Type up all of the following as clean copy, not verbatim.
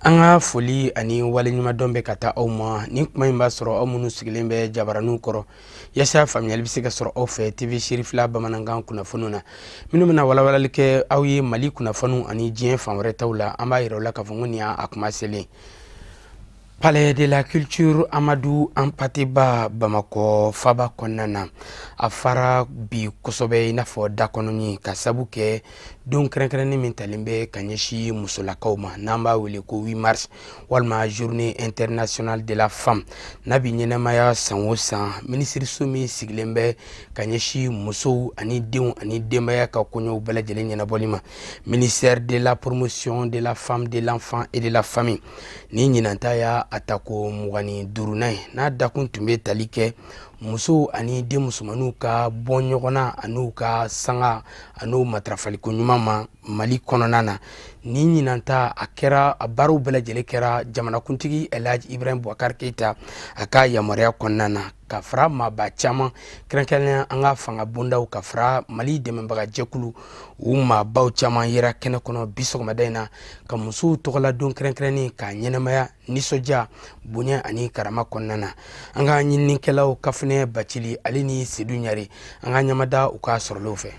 Anga foli ani walenyuma dombe kata awma ni kuma imba soro awmunu sigilembe jabaranu koro yasa famiyal bisika soro ofe TV Shirifla bamanangan kuna fununa minumina walawalike awi mali kuna funu ani jien famre tawla amba irola kafungunia akuma sele Palais de la Culture Amadou Ampateba Bamako Faba Konana afara bi kosobe inafo dakononi kasabuke don krenkreni mintalimbe kanyeshi musolakauma namba wele ko 8 mars walma journée internationale de la femme nabi nyenamaya sanwosan ministre sumi siglembe kanyeshi muso ani deun ani dembaya ka konyo bela jele nyana bolima ministère de la promotion de la femme de l'enfant et de la famille ni nyinantaya atako mugani durunai na dakun tumbe talike muso ani de musumanu ka bonyogona anu ka sanga anu matrafali ko nyuma mali kononana ni nyinanta akera abaru bela jele kera jamana kuntigi Elhadji Ibrahim Boubacar Keita aka yamaria konana kafra maba chama krenkelen anga fanga bunda kafra mali demembaga jekulu uma baw chama yira kene kono biso madaina ka musu togola don krenkreni ka nyenemaya nisoja bunya ani karama konana anga nyinni kelaw kafne bacili alini sidunyari anga nyamada uka sorlofe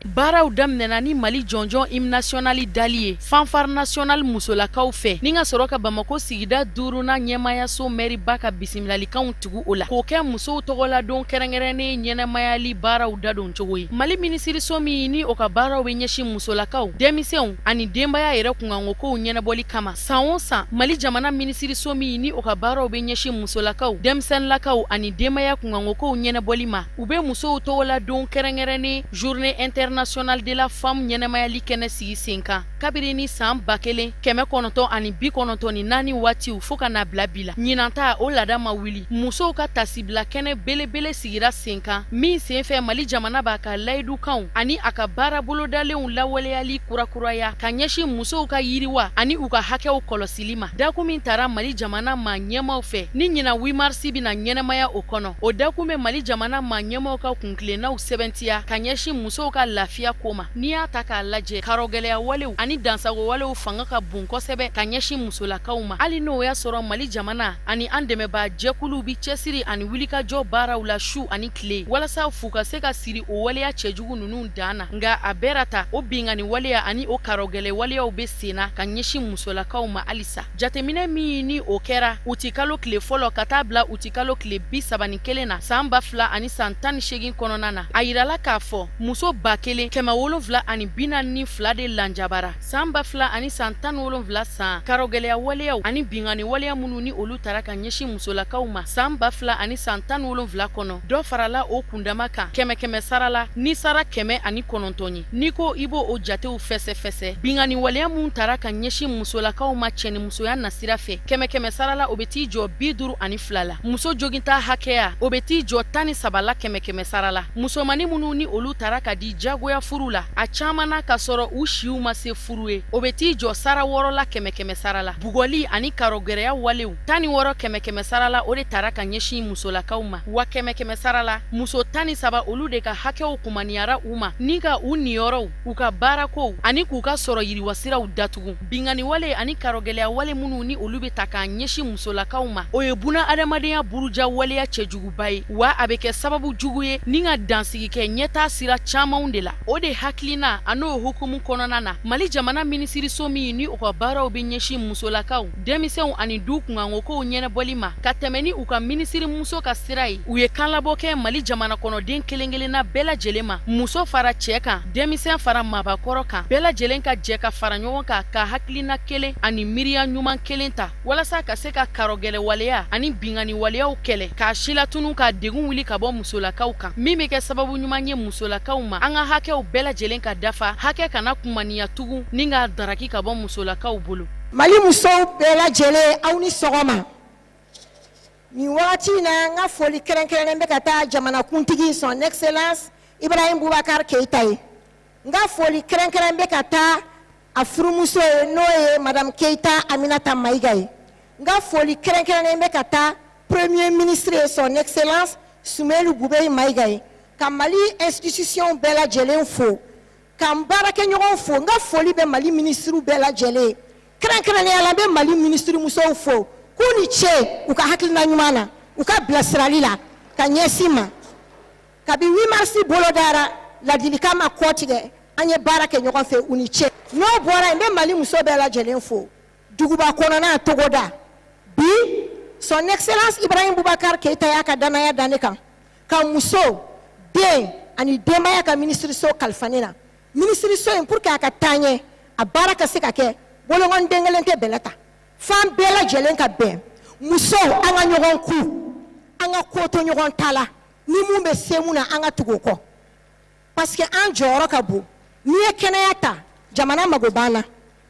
Bara udamnena ni Mali jonjon im nationali dalie fanfare national musolakaw fe ninga soroka Bamako sigida duruna nyemaya so meri baka bisimilali kan tugu ola ko ke muso togola don kerengerene nyemayali bara udadon chogoyi Mali ministiri somi ni oka bara wenyeshi musolakaw demiseon ani dembaya ere kungango ko nyenaboli kama saonsa Mali jamana ministiri somi ni oka bara wenyeshi musolakaw demsen lakaw ani dembaya kungango ko nyenaboli ma ube muso togola don kerengerene journée internationale de la femme nyenemayali kene sigi senka kabirini san bakele keme konoto ani bi konoto ni nani wati ufoka na blabila nyinanta o lada ma wili muso ka tasibla kene bele sigira senka mi senfe Mali jamana ba ka laidu kan ani aka bara bolo dale un lawale ali kurakuraya kanyeshi muso ka yiriwa ani uka hake o kolosilima dakumi tara Mali jamana ma nyema fe ni nyina 8 mars bi na nyenemaya okono o dakume Mali jamana ma nyema ka kunkle na u 70 kanyeshi muso ka lafia koma niya taka laje karogele wale ani dansago wale fanga ka bunko sebe kanyeshi musola kauma ali no ya soro Mali jamana ani andeme ba jekulu bi chesiri ani wilika jo bara ula shu ani kle wala sa fuka seka siri o wale ya chejugu nunu dana nga aberata o bingani wale ya ani o karogele wale ya obesena kanyeshi musola kauma alisa jatemine mi ni okera utikalo kle folo katabla utikalo kle bisabani kelena samba fla ani santani shegin kononana ayirala kafo muso bakele kema wolonvla ani bina ni fla de lanjabara samba fla ani santan wolonvla san karogele ya wale ya ani bingani wale ya munu ni olu taraka nyeshi musola kauma samba fla ani santan wolonvla kono do farala o kundamaka keme sarala ni sara keme ani konontonyi niko ibo o jate u fese bingani wale ya mun taraka nyeshi musola kauma cheni muso ya nasira fe keme sarala obeti jo biduru ani flala muso joginta hakea obeti jo tani sabala keme sarala muso mani munu ni olu taraka di jago ya furula a chamana kasoro ushiu mase furue obeti jo sara woro la keme sarala bugoli ani karogere ya waleu tani woro keme sarala ode taraka nyeshi musola kauma wa keme sarala muso tani saba olu de ka hake okumaniara uma niga unioro uka barako ani kuka soro yiri wasira udatugu bingani wale ani karogele ya wale munu ni olu be taka nyeshi musola kauma oyebuna adamadeya buruja wale ya chejugu bai wa abeke sababu juguye ninga dansigi ke nyeta sira chama undela ode haklina ano hukumu kononana Mali jamana ministiri somi ni uka bara obenyeshi musolakaw demisen ani dukunga ngoko nyene bolima katemeni uka ministiri muso ka sirai uye kanlaboke Mali jamana kono den kelengele na bela jelema muso fara cheka demisen fara mabakoro ka bela jelenka jeka fara nyonka ka haklina kele ani miria nyuman kelenta wala sa ka seka karogele waleya ani bingani waleya ukele ka shila tunu ka degun wili ka bo musolakaw ka mime ke sababu nyumanye musolakaw ma anga hake o bela jelenka dafa hake kana kumaniya tugu ninga daraki ka bo musolakaw bulu Mali muso bela jele awni sogoma ni wati na nga foli keren be kata jamana kuntigi son excellence Ibrahim Boubacar Keita nga foli keren be kata afuru muso noye madame Keita Aminata Maiga nga foli keren be kata premier ministre son excellence Sumelu Boubé Maïga ye ka Mali institution bɛɛ lajɛlen fo ka n baarakɛɲɔgɔn fo n ka foli bɛ Mali ministre bɛɛ lajɛlen ye kɛrɛnkɛrɛnnenya la n bɛ Mali ministre musow fo k'u ni ce u ka hakilina ɲuman na u ka bilasirali la ka ɲɛsin ma kabi 8 mars bolo dara ladilikan ma kɔ tigɛ an ye baara kɛ ɲɔgɔn fɛ u ni ce n'o bɔra yen n bɛ Mali muso bɛɛ lajɛlen fo duguba kɔnɔna Togoda bi son excellence Ibrahim Boubacar Keïta y'a ka danaya da ne kan ka muso den ani denbaya ka ministre so kalifa ne na ministre so in pour que a ka taa ɲɛ a baara ka se ka kɛ bolokɔni den kelen tɛ bɛlɛ ta fan bɛɛ lajɛlen ka bɛn musow an ka ɲɔgɔn ku an ka ko to ɲɔgɔn ta la ni mun bɛ se mun na an ka tugu o kɔ parce que an jɔyɔrɔ ka bon n'i ye kɛnɛya ta jamana mago b'an na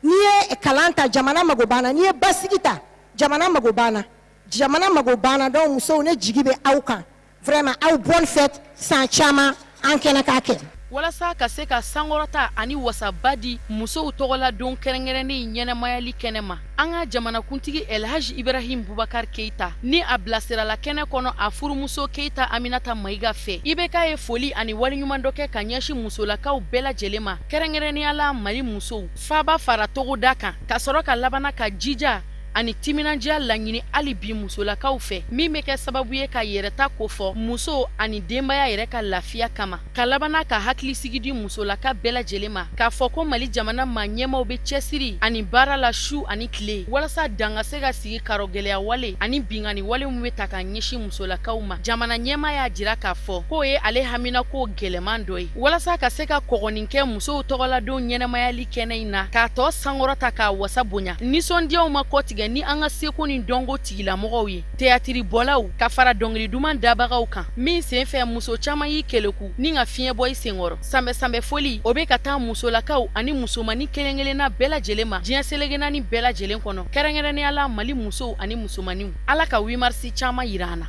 n'i ye kalan ta jamana mago b'an na n'i ye basigi ta jamana mago b'an na donc musow ne jigi bɛ aw kan vraiment aw bonne fête san caman an kɛnɛ k'a kɛ walasa ka se ka sankɔrɔta ani wasaba di musow tɔgɔla don kɛrɛnkɛrɛnnen ɲɛnɛmayali kɛnɛ ma an ka jamanakuntigi Elhaji Ibrahim Boubacar Keïta ni a bilasirala kɛnɛ kɔnɔ a furumuso Keïta Aminata Maïga fɛ IBK ye foli ani waliɲuman dɔ kɛ ka ɲɛsin musolakaw bɛɛ lajɛlen ma kɛrɛnkɛrɛnnenya la Mali musow faba fara Togoda kan ka sɔrɔ ka labana ka jija ani timinandiya laɲini hali bi musolakaw fɛ min bɛ kɛ sababu ye ka yɛrɛta kofɔ muso ani denbaya yɛrɛ ka lafiya kama ka labana ka hakilisigi di musolaka bɛɛ lajɛlen ma k'a fɔ ko Mali jamana maa ɲɛmaw bɛ cɛsiri ani baara la su ani tile walasa dan ka se ka sigi karɔgɛlɛya wale ani bingani wale min bɛ ta ka ɲɛsin musolakaw ma jamana ɲɛma y'a jira k'a fɔ k'o ye ale haminako gɛlɛman dɔ ye walasa ka se ka kɔgɔnin kɛ musow tɔgɔladon ɲɛnɛmayali kɛnɛ in na k'a tɔ sankɔrɔta k'a wasa bonya nisɔndiyaw ma kɔtigɛ ni an ka seko ni dɔnko tigilamɔgɔw ye théâtre bɔlaw ka fara dɔnkili duman dabagaw kan min sen fɛ muso caman y'i keleku ni ka fiɲɛ bɔ i senkɔrɔ sanbɛ foli o bɛ ka taa musolakaw ani musomani kelen-kelenna bɛɛ lajɛlen ma diɲɛ selege naani bɛɛ lajɛlen kɔnɔ kɛrɛnkɛrɛnnenya la Mali musow ani musomaniw ala ka 8 mars caman yira an na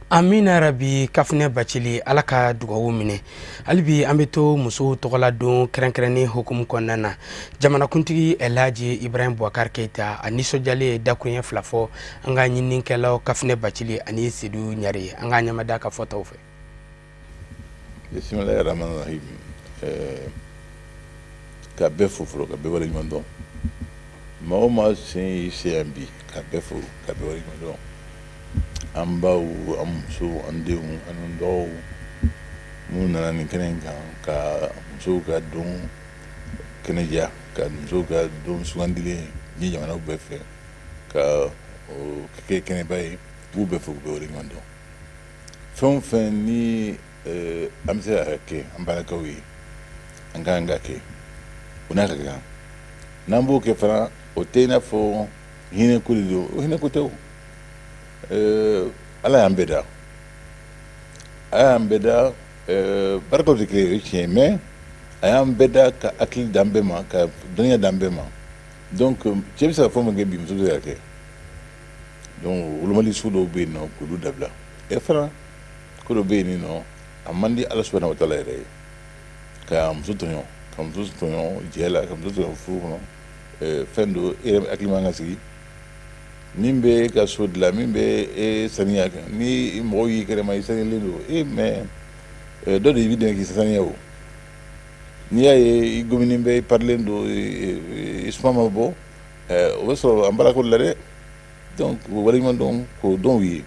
Amina rabi kafinɛ bacili ala ka dugawu minɛ halibi an bɛ to musow tɔgɔla don kɛrɛnkɛrɛnnen hukumu kɔnɔna na jamanakuntigi Elhaji Ibrahim Boubacar Keïta a nisɔndiyalen dakuruɲɛ fila fɔ an ka ɲininikɛlaw kafinɛ bacili ani Seydou Ɲare an ka ɲamada ka fɔtaw fɛ Bismillahirrahmanirrahim ka bɛɛ fo fɔlɔ ka bɛɛ waleɲuman dɔn maa o maa sen y'i se yan bi ka bɛɛ fo ka bɛɛ waleɲuman dɔn an baw an musow an denw an dɔgɔw minnu nana nin kɛnɛ in kan ka musow ka don kɛnɛja ka musow ka don sugandilen ni jamanaw bɛɛ fɛ ka o kɛ kɛnɛba ye k'u bɛɛ fo k'u bɛɛ waleɲuman dɔn fɛn o fɛn ni an bɛ se ka kɛ an baarakɛw ye an ka kan ka kɛ o n'a ka kan n'an b'o kɛ fana o tɛ i n'a fɔ hinɛko de don o hinɛko tɛ o ala y'an bɛɛ da barikaw tɛ kelen o ye tiɲɛ mais a y'an bɛɛ da ka hakili d'an bɛɛ ma ka dɔnniya d'an bɛɛ ma donc cɛ bɛ se ka fɛn min kɛ bi muso bɛ se ka kɛ donc wolomali sugu dɔw bɛ yen nɔ k'olu dabila fana ko dɔ bɛ yen nɔ a man di ala subahanahu wa taala yɛrɛ ye ka muso tɔɲɔ jɛ la ka muso tɔɲɔ furu kɔnɔ fɛn do e yɛrɛ hakili man ka sigi min bɛ ka so dilan min bɛ e saniya kan ni mɔgɔw y'i kɛrɛma i saniyalen don mais dɔ de b'i dɛmɛ k'i saniya o n'i y'a ye i gominen bɛ i parilen don i suma ma bɔ o bɛ sɔrɔ an baara ko la dɛ donc o waleɲuman dɔn k'o dɔn u ye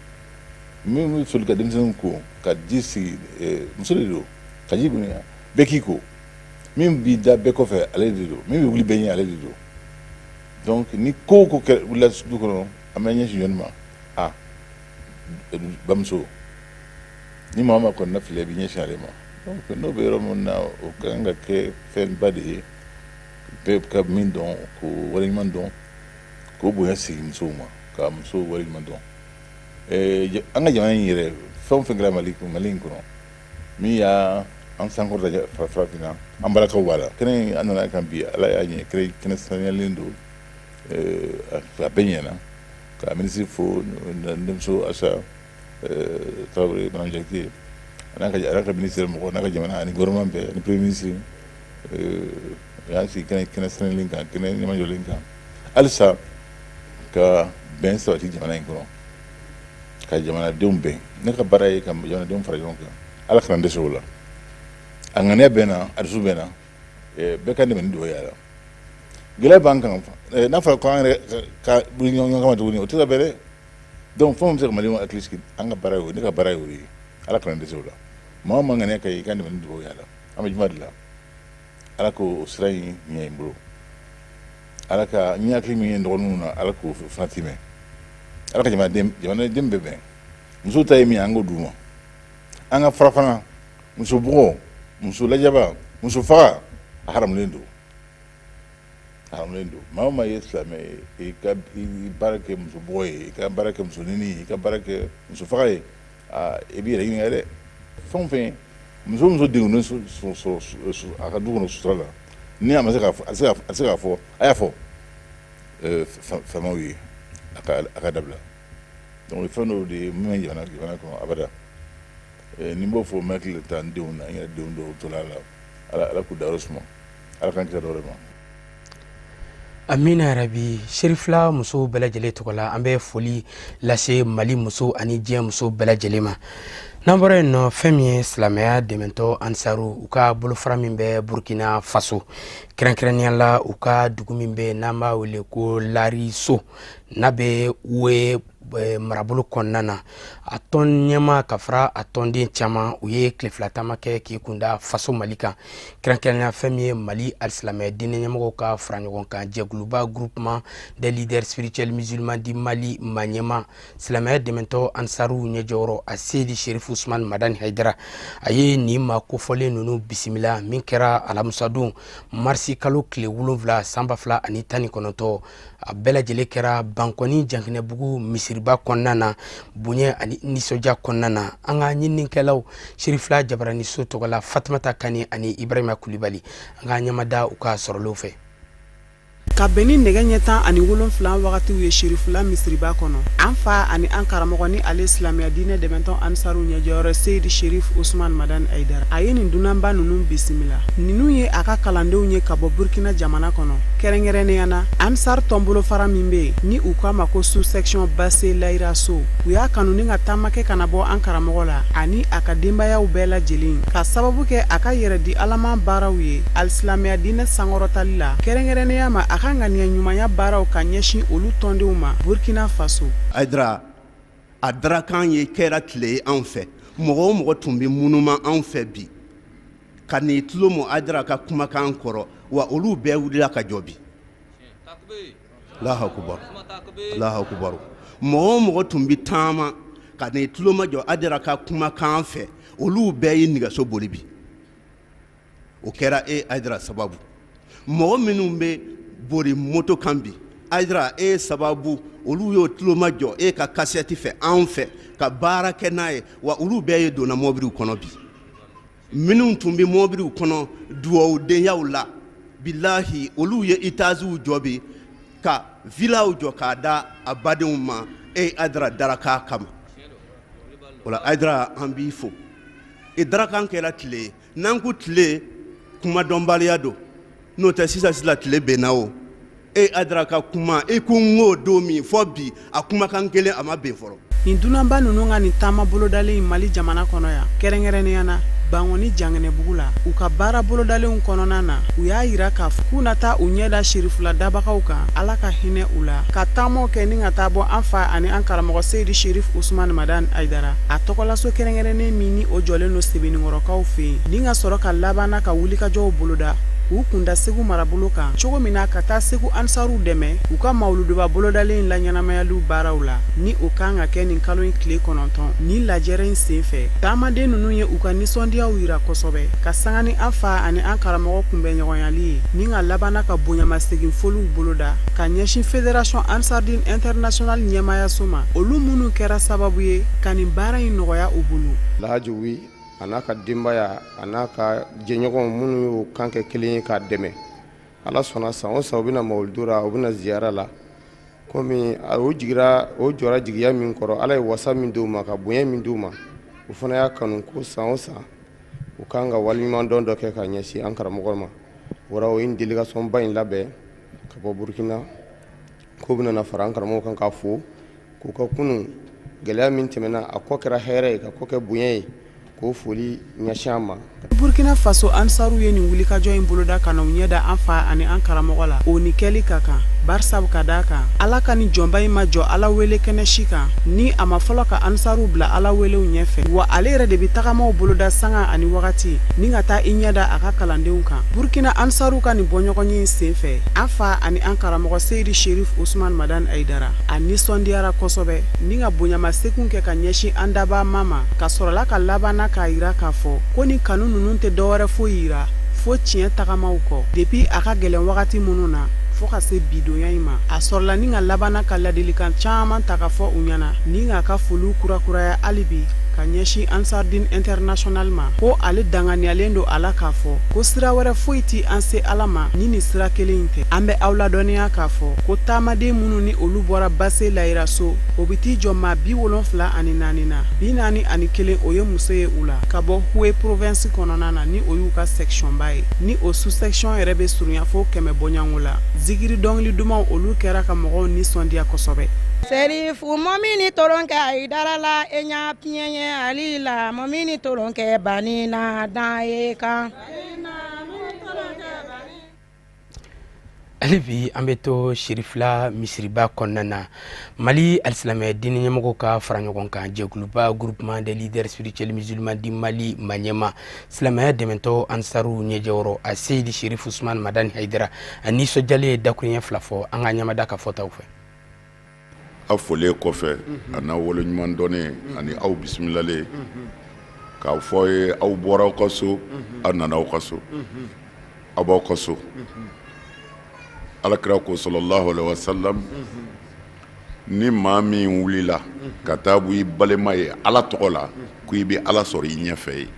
min bɛ soli ka denmisɛnninw ko ka ji sigi muso de don ka ji bonya bɛɛ k'i ko min b'i da bɛɛ kɔfɛ ale de don min bɛ wuli bɛɛ ɲɛ ale de don donc ni ko o ko wulila du kɔnɔ an bɛ ɲɛsin ɲɔgɔn ma bamuso ni maa o maa kɔni na fili i bɛ ɲɛsin ale ma donc n'o bɛ yɔrɔ min na o ka kan ka kɛ fɛnba de ye bɛɛ ka min dɔn k'o waleɲuman dɔn k'o bonya sigi musow ma ka musow waleɲuman dɔn an ka jamana in yɛrɛ fɛn o fɛn kɛra Mali in kɔnɔ min y'a an sankɔrɔta farafinna an balakaw b'a la kɛnɛ in an nana kan bi ala y'a ɲɛ kɛnɛ saniyalen don a bɛɛ ɲɛna ka minisiri fo denmuso Asa Tarawele Bana Jakite n'a ka minisiri mɔgɔ n'a ka jamana ani gouvernement bɛɛ ani premier ministre y'an sigi kɛnɛ saniyalen kan kɛnɛ ɲɛmajɔlen kan halisa ka bɛn sabati jamana in kɔnɔ ka jamanadenw bɛn ne ka baara ye ka jamanadenw fara ɲɔgɔn kan ala kana dɛsɛ o la a ŋaniya bɛn na a dusu bɛn na bɛɛ ka dɛmɛ ni dugawu ye a la gɛlɛya b'an kan n'a fɔra ko an yɛrɛ ka wuli ɲɔgɔn kama tuguni o tɛ ka bɛn dɛ donc fɛn min bɛ se ka maliɲɛnw hakili sigi an ka baara ye o ye ne ka baara ye o ye ala kana dɛsɛ o la maa o maa ŋaniya ka ye i ka dɛmɛ ni dugawu ye a la an bɛ juma de la ala k'o sira in ɲɛ in bolo ala ka ɲɛ hakili min ye dɔgɔninw na ala k'o fana timɛ ala ka jamanaden bɛɛ bɛn musow ta ye min ye an k'o d'u ma an ka fara fana muso bugɔ muso lajaba muso faga a haramulen don maa o maa ye silamɛ ye i ka baara kɛ muso bugɔ ye i ka baara kɛ muso nini ye i ka baara kɛ muso faga ye i b'i yɛrɛ ɲininka dɛ fɛn o fɛn muso degunnen a ka du kɔnɔ sutura la ni a ma se k'a fɔ a y'a fɔ faamaw ye a ka dabila donc fɛn dɔw de ye min bɛ jamana kɔnɔ abada ni n b'o fɔ n bɛ hakili ta n denw na n yɛrɛ denw dɔw to la ala k'u dayɔrɔ suma ala k'an kisi dɔw de ma. amina yarabi serifila musow bɛɛ lajɛlen tɔgɔ la an bɛ foli lase mali musow ani diɲɛ musow bɛɛ lajɛlen ma n'an bɔra yen nɔ fɛn min ye silamɛya dɛmɛtɔ ansaru u ka bolofara min bɛ burkina faso kɛrɛnkɛrɛnnenya la u ka dugu min bɛ n'an b'a wele ko lariso n'a bɛ we marabolo kɔnɔna na a tɔn ɲɛma ka fara a tɔnden caman u ye tile fila taama kɛ k'i kunda faso mali kan kɛrɛnkɛrɛnnenya fɛn min ye mali alisilamɛ diinɛ ɲɛmɔgɔw ka fara ɲɔgɔn kan jɛkuluba groupement des leaders spirituels musulmans di mali maɲɛma silamɛya dɛmɛtɔ ansaru ɲɛjɔyɔrɔ a seydi sherifu usman madani haidara a ye nin ma kofɔlen ninnu bisimila min kɛra alamusadon marisi kalo tile 7 san 2019 a bɛɛ lajɛlen kɛra bankɔni jankinɛbugu misiriba kɔnɔna na bonya ani nisɔndiya kɔnɔna na an ka ɲininikɛlaw serifila jabaraniso tɔgɔ la fatumata kani ani ibrahima kulibali an ka ɲɛmada u ka sɔrɔlenw fɛ ka bɛn ni nɛgɛ ɲɛ 17 wagatiw ye serifula misiriba kɔnɔ an fa ani an karamɔgɔ ni ale silamɛya diinɛ dɛmɛtɔ ansaru ɲɛjɔyɔrɔ seydi sherif usman madan aidara a ye nin dunanba ninnu bisimila ninnu ye a ka kalandenw ye ka bɔ burkina jamana kɔnɔ kɛrɛnkɛrɛnnenya na ansar tɔnbolo fara min bɛ yen ni u k'a ma ko sous section basse layira so u y'a kanu ni ka taama kɛ kana bɔ an karamɔgɔ la ani a ka denbayaw bɛɛ lajɛlen ka sababu kɛ a ka yɛrɛ di alaman baaraw ye alisilamɛya diinɛ sankɔrɔtali la kɛrɛnkɛrɛnnenya ma a ka ŋaniya ɲumanya baaraw ka ɲɛsin olu tɔndenw ma burkina faso aidara a darakan ye kɛra tile ye anw fɛ mɔgɔ o mɔgɔ tun bɛ munuma anw fɛ bi ka n'i tulo mɔ aidara ka kumakan kɔrɔ wa olu bɛɛ wulila ka jɔ bi Allahu akubar mɔgɔ o mɔgɔ tun bɛ taama ka n'i tulo majɔ aidara ka kumakan fɛ olu bɛɛ ye nɛgɛso boli bi o kɛra aidara sababu mɔgɔ minnu bɛ bori moto kan bi aidara sababu olu y'o tulo majɔ ka kasɛti fɛ anw fɛ ka baara kɛ n'a ye wa olu bɛɛ ye donna mɔbiliw kɔnɔ bi minnu tun bɛ mɔbiliw kɔnɔ duwawudenyaw la bilahi olu ye itaziw jɔ bi ka vilaw jɔ k'a da a badenw ma aidara daraka kama o la aidara an b'i fo darakan kɛra tile ye n'an ko tile kumadɔnbaliya don n'o tɛ sisan tile bɛnna o aidara ka kuma ko n k'o don min fɔ bi a kumakan kelen a ma bɛn fɔlɔ nin dunanba ninnu ka nin taama bolodalen mali jamana kɔnɔ yan kɛrɛnkɛrɛnnenya na bangoni janginɛbugu la u ka baara bolodalenw kɔnɔna na u y'a yira k'a fɔ k'u na taa u ɲɛda serifula dabagaw kan ala ka hinɛ u la ka taamaw kɛ ni ka taa bɔ an fa ani an karamɔgɔ seydi sherif usman madan aidara a tɔgɔlaso kɛrɛnkɛrɛnnen min ni o jɔlen don sebenikɔrɔkaw fɛ yen ni ka sɔrɔ ka labanna ka wulikajɔw boloda u kunda segu marabolo kan cogo min na ka taa segu ansaru dɛmɛ u ka mawuluduba bolodalen la ɲɛnamayaliw baaraw la ni o kan ka kɛ nin kalo in tile 9 ni lajɛrɛ in sen fɛ taamaden ninnu ye u ka nisɔndiyaw yira kosɛbɛ ka sanga ni an fa ani an karamɔgɔ kunbɛn ɲɔgɔnyali ye ni ka labanna ka bonyamasegin foliw boloda ka ɲɛsin fédération ansardine international ɲɛmayaso ma olu minnu kɛra sababu ye ka nin baara in nɔgɔya u bolo lahaji wi a n'a ka denbaya a n'a ka jɛɲɔgɔnw minnu y'o kan kɛ kelen ye k'a dɛmɛ ala sɔnna san o san u bɛna mawuludura u bɛna ziyara la komi o jɔra jigiya min kɔrɔ ala ye wasa min d'u ma ka bonya min d'u ma u fana y'a kanu ko san o san u kan ka waliɲumandɔn dɔ kɛ ka ɲɛsin an karamɔgɔ ma wara o ye délégation ba in labɛn ka bɔ burkina k'u bɛna fara an karamɔgɔ kan k'a fo k'u ka kunu gɛlɛya min tɛmɛna a kɔ kɛra hɛrɛ ye ka kɔ kɛ bonya ye k'o foli ɲɛsin an ma. Burkina Faso ansaru ye nin wulikajɔ in boloda ka na u ɲɛda an fa ani an karamɔgɔ la o ni kɛli ka kan barsabu ka daa kan ala ka ni jɔnba in ma jɔ ala wele kɛnɛ si kan ni a ma fɔlɔ ka ansaru bila ala welew ɲɛfɛ wa ale yɛrɛ de bi tagamaw boloda sanga ani wagati ni ka taa I ɲɛda a ka kalandenw kan. Burkina ansaru ka nin bɔɲɔgɔn ye sen fɛ an fa ani an karamɔgɔ Seydi Sherif Ousmane Madane Aidara a nisɔndiyara kosɛbɛ ni ka bonyamasegin kɛ ka ɲɛsin an daba ma ka sɔrɔla ka labanna k'a yira k'a fɔ ko ni kanu ninnu tɛ dɔwɛrɛ foyi yira fo tiɲɛ tagamaw kɔ depuis a ka gɛlɛn wagati minnu na fo ka se bidonya in ma a sɔrɔla ni ka labanna ka ladilikan caman ta ka fɔ u ɲɛna ni ka ka foliw kurakuraya hali bi ka ɲɛsin Ansardine International ma ko ale danganiyalen don ala k'a fɔ ko sira wɛrɛ foyi ti an se ala ma ni nin sira kelen in tɛ an bɛ aw ladɔnniya k'a fɔ ko taamaden minnu ni olu bɔra base layira so o bi t'i jɔ maa 74 na 41 o ye muso ye u la ka bɔ Houé province kɔnɔna na ni o y'u ka section ba ye ni o sous section yɛrɛ bɛ surunya fo 100 bɔɲango la zikiri dɔnkili dumanw olu kɛra ka mɔgɔw nisɔndiya kosɛbɛ. Serifu momini toronke Aidara la enya pienye alila momini toronke banina daeka Alibi an bɛ to Sirifila misiriba kɔnɔna na Mali alisilamɛ diinɛ ɲɛmɔgɔw ka fara ɲɔgɔn kan jɛkuluba groupement des leaders spirituels musulmans du Mali Maniema silamɛya dɛmɛtɔ ansaru ɲɛjɛyɔrɔ a Seydi Sherif Ousmane Madane Aidara a nisɔndiyalen ye dakuruɲɛ 2 fɔ an ka ɲɛmada ka fɔtaw fɛ. Aw fɔlen kɔfɛ a n'a waleɲuman dɔnnen ani aw bisimilalen k'aw fɔ ye aw bɔra aw ka so aw nana aw ka so aw b'aw ka so Alakira ko sallallahu alaihi wasallam ni maa min wulila ka taa bɔ I balima ye ala tɔgɔ la ko I bɛ ala sɔrɔ I ɲɛfɛ ye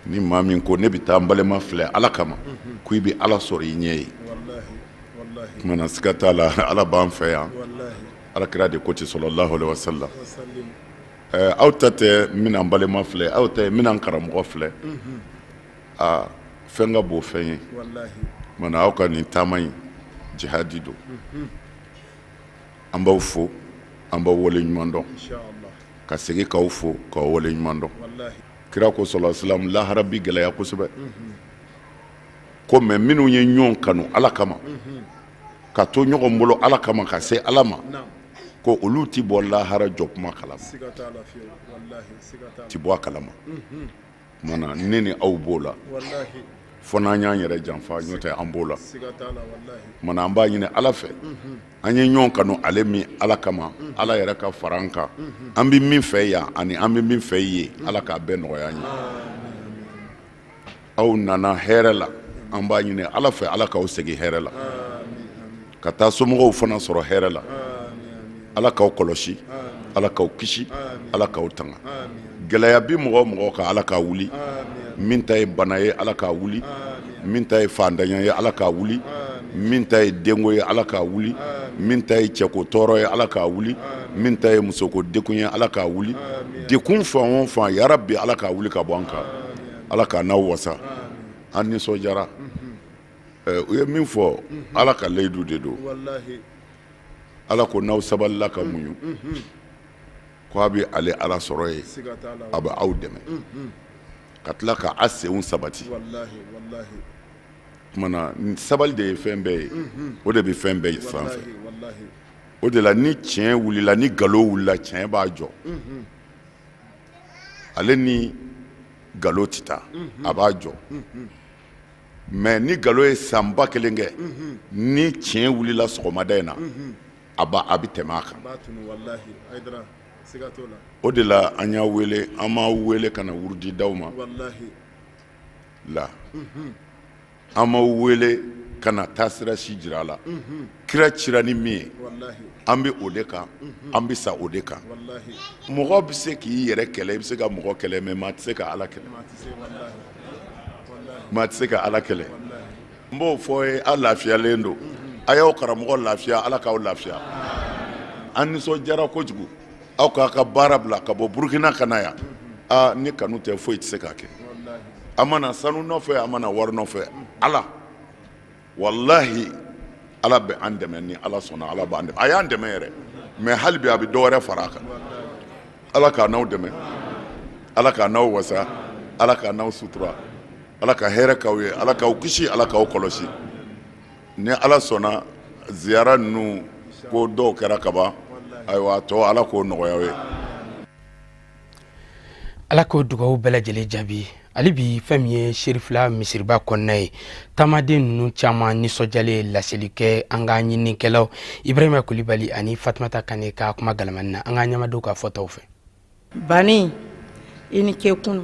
ni maa min ko ne bɛ taa n balima filɛ ala kama ko I bɛ ala sɔrɔ I ɲɛ ye kumana siga t'a la ala b'an fɛ yan Alakira de ko ten sallallahu alaihi wasallam aw ta tɛ n bɛna n balima filɛ aw ta ye n bɛna n karamɔgɔ filɛ fɛn ka bon fɛn ye mana aw ka nin taama in jihadi don an b'aw fo an b'aw wale ɲuman dɔn ka segin k'aw fo k'aw wale ɲuman dɔn kira ko sallallahu alaihi wasallam lahara bi gɛlɛya kosɛbɛ ko mais minnu ye ɲɔgɔn kanu ala kama ka to ɲɔgɔn bolo ala kama ka se ala ma ko olu ti bɔ lahara jɔ kuma kalama ti bɔ a kalama mana ne ni aw b'o la fo n'an y'an yɛrɛ janfa ɲɔ tɛ an b'o la mana an b'a ɲini ala fɛ an ye ɲɔgɔn kanu ale min ala kama ala yɛrɛ ka fara an kan an bɛ min fɛ yan ani an bɛ min fɛ ye ala k'a bɛɛ nɔgɔya ye aw nana hɛrɛ la an b'a ɲini ala fɛ ala k'aw segin hɛrɛ la ka taa somɔgɔw fana sɔrɔ hɛrɛ la ala k'aw kɔlɔsi ala k'aw kisi ala k'aw tanga gɛlɛya bi mɔgɔ mɔgɔ ka ala k'a wuli min ta ye bana ye ala k'a wuli min ta ye fandanya ye ala k'a wuli min ta ye dengo ye ala k'a wuli min ta ye cɛko tɔɔrɔ ye ala k'a wuli min ta ye musoko dekun ye ala k'a wuli dekun fan o fan ya rabbi ala k'a wuli ka bɔ an kan ala k'a n'aw wasa an nisɔndiyara u ye min fɔ ala ka layidu de don ala ko n'aw sabalila ka muɲu ko a bɛ ale ala sɔrɔ ye a bɛ aw dɛmɛ ka tila ka a senw sabati kumana sabali de ye fɛn bɛɛ ye o de bɛ fɛn bɛɛ sanfɛ o de la ni tiɲɛ wulila ni nkalon wulila tiɲɛ b'a jɔ ale ni nkalon tɛ taa a b'a jɔ mais ni nkalon ye sanba kelen kɛ ni tiɲɛ wulila sɔgɔmada in na a bɛ tɛmɛ a kan o de la an y'a wele an m'a wele ka na wurudi d'aw ma la an m'a wele ka na taasira si jira a la kira cira ni min ye an bɛ o de kan an bɛ sa o de kan mɔgɔ bɛ se k'i yɛrɛ kɛlɛ i bɛ se ka mɔgɔ kɛlɛ mais maa tɛ se ka ala kɛlɛ maa tɛ se ka ala kɛlɛ n b'o fɔ ye a lafiyalen don a y'aw karamɔgɔ lafiya ala k'aw lafiya an nisɔndiyara kojugu aw k'a ka baara bila ka bɔ burukina ka na yan ni kanu tɛ foyi tɛ se k'a kɛ a mana sanu nɔfɛ a mana wari nɔfɛ ala wallahi ala bɛ an dɛmɛ ni ala sɔnna ala b'an dɛmɛ a y'an dɛmɛ yɛrɛ mais hali bi a bɛ dɔ wɛrɛ far'a kan ala k'a n'aw dɛmɛ ala k'a n'aw wasa ala k'a n'aw sutura ala ka hɛrɛ k'aw ye ala k'aw kisi ala k'aw kɔlɔsi ni ala sɔnna ziyara ninnu ko dɔw kɛra kaban ayiwa a tɔ ala k'o nɔgɔya aw ye ala k'o dugawu bɛɛ lajɛlen jaabi hali bi fɛn min ye Serifula misiriba kɔnɔna ye taamaden ninnu caman nisɔndiyalen laseli kɛ an ka ɲininikɛlaw Ibrahima Kulibali ani Fatumata Kane ka kuma galamani na an ka ɲɛmadenw ka fɔtaw fɛ bani i ni ce kunu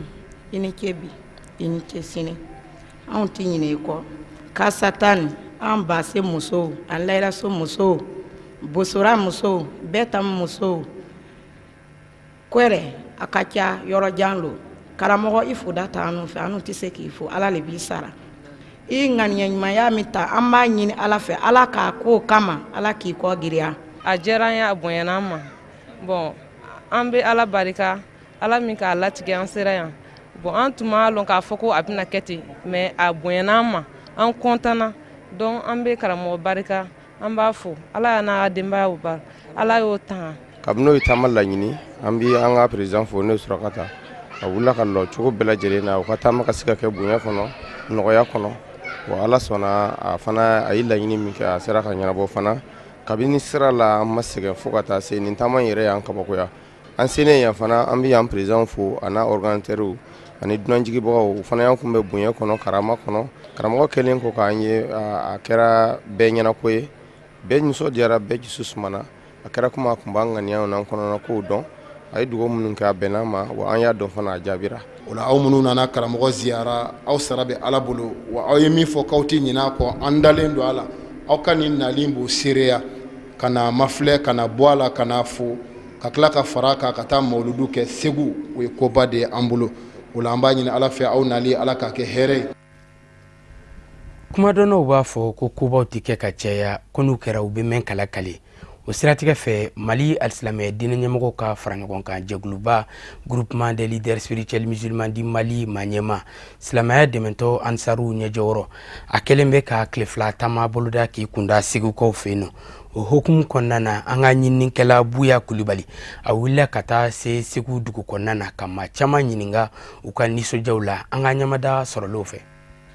i ni ce bi i ni ce sini anw tɛ ɲinɛ i kɔ ka satani an base musow an layiraso musow bosora musow bɛtam musow kwɛrɛ a ka ca yɔrɔ jan lo karamɔgɔ i foda ta anu fɛ anu tɛ se k'i fo ala le b'i sara i ŋaniya ɲumanya min ta an b'a ɲini ala fɛ ala k'a ko kama ala k'i kɔ giriya a diyara an ye a bonyana an ma bon an bɛ ala barika ala min k'a latigɛ an sera yan bon an tun b'a lɔn k'a fɔ ko a bɛna kɛ ten mais a bonyana an ma an kɔntana donc an bɛ karamɔgɔ barika an b'a fo ala y'a n'a denbayaw ba ala y'o tanga kabini o ye taama laɲini an bɛ an ka président fo n'o ye Surakata a wulila ka lɔ cogo bɛɛ lajɛlen na u ka taama ka se ka kɛ bonya kɔnɔ nɔgɔya kɔnɔ wa ala sɔnna a fana a ye laɲini min kɛ a sera ka ɲɛnabɔ fana kabini sira la an ma sɛgɛn fo ka taa se nin taama in yɛrɛ y'an kabakoya an senen yan fana an bɛ yan président fo a n'a organisatɛriw ani dunanjigibagaw u fana y'an kunbɛn bonya kɔnɔ karama kɔnɔ karamɔgɔ kɛlen ko k'an ye a kɛra bɛɛ ɲɛnako ye bɛɛ nisɔndiyara bɛɛ dusu sumana a kɛra kuma a tun b'an ŋaniyaw n'an kɔnɔna kow dɔn a ye dugawu minnu kɛ a bɛnn'a ma wa an y'a dɔn fana a jaabira o la aw minnu nana karamɔgɔ ziyara aw sara bɛ ala bolo wa aw ye min fɔ k'aw tɛ ɲinɛ a kɔ an dalen don a la aw ka nin nali b'o seereya ka na mafilɛ ka na bɔ a la ka na fo ka tila ka fara kan ka taa mawuludu kɛ segu o ye koba de ye an bolo o la an b'a ɲini ala fɛ aw nali ala k'a kɛ hɛrɛ ye kumadɔnnaw b'a fɔ ko kobaw tɛ kɛ ka caya ko n'u kɛra u bɛ mɛn kalakale o siratigɛ fɛ Mali alisilamɛ diinɛ ɲɛmɔgɔw ka fara ɲɔgɔn kan jɛkuluba groupement des leaders spirituels musulmans du Mali Manyema silamɛya dɛmɛtɔ Ansaru ɲɛjɔyɔrɔ a kɛlen bɛ ka tile fila taama boloda k'i kunda segukaw fɛ yen nɔ o hukumu kɔnɔna na an ka ɲininikɛla Buya Kulibali a wulila ka taa se Segu dugu kɔnɔna na ka maa caman ɲininka u ka nisɔndiyaw la an ka ɲɛmada sɔrɔlenw fɛ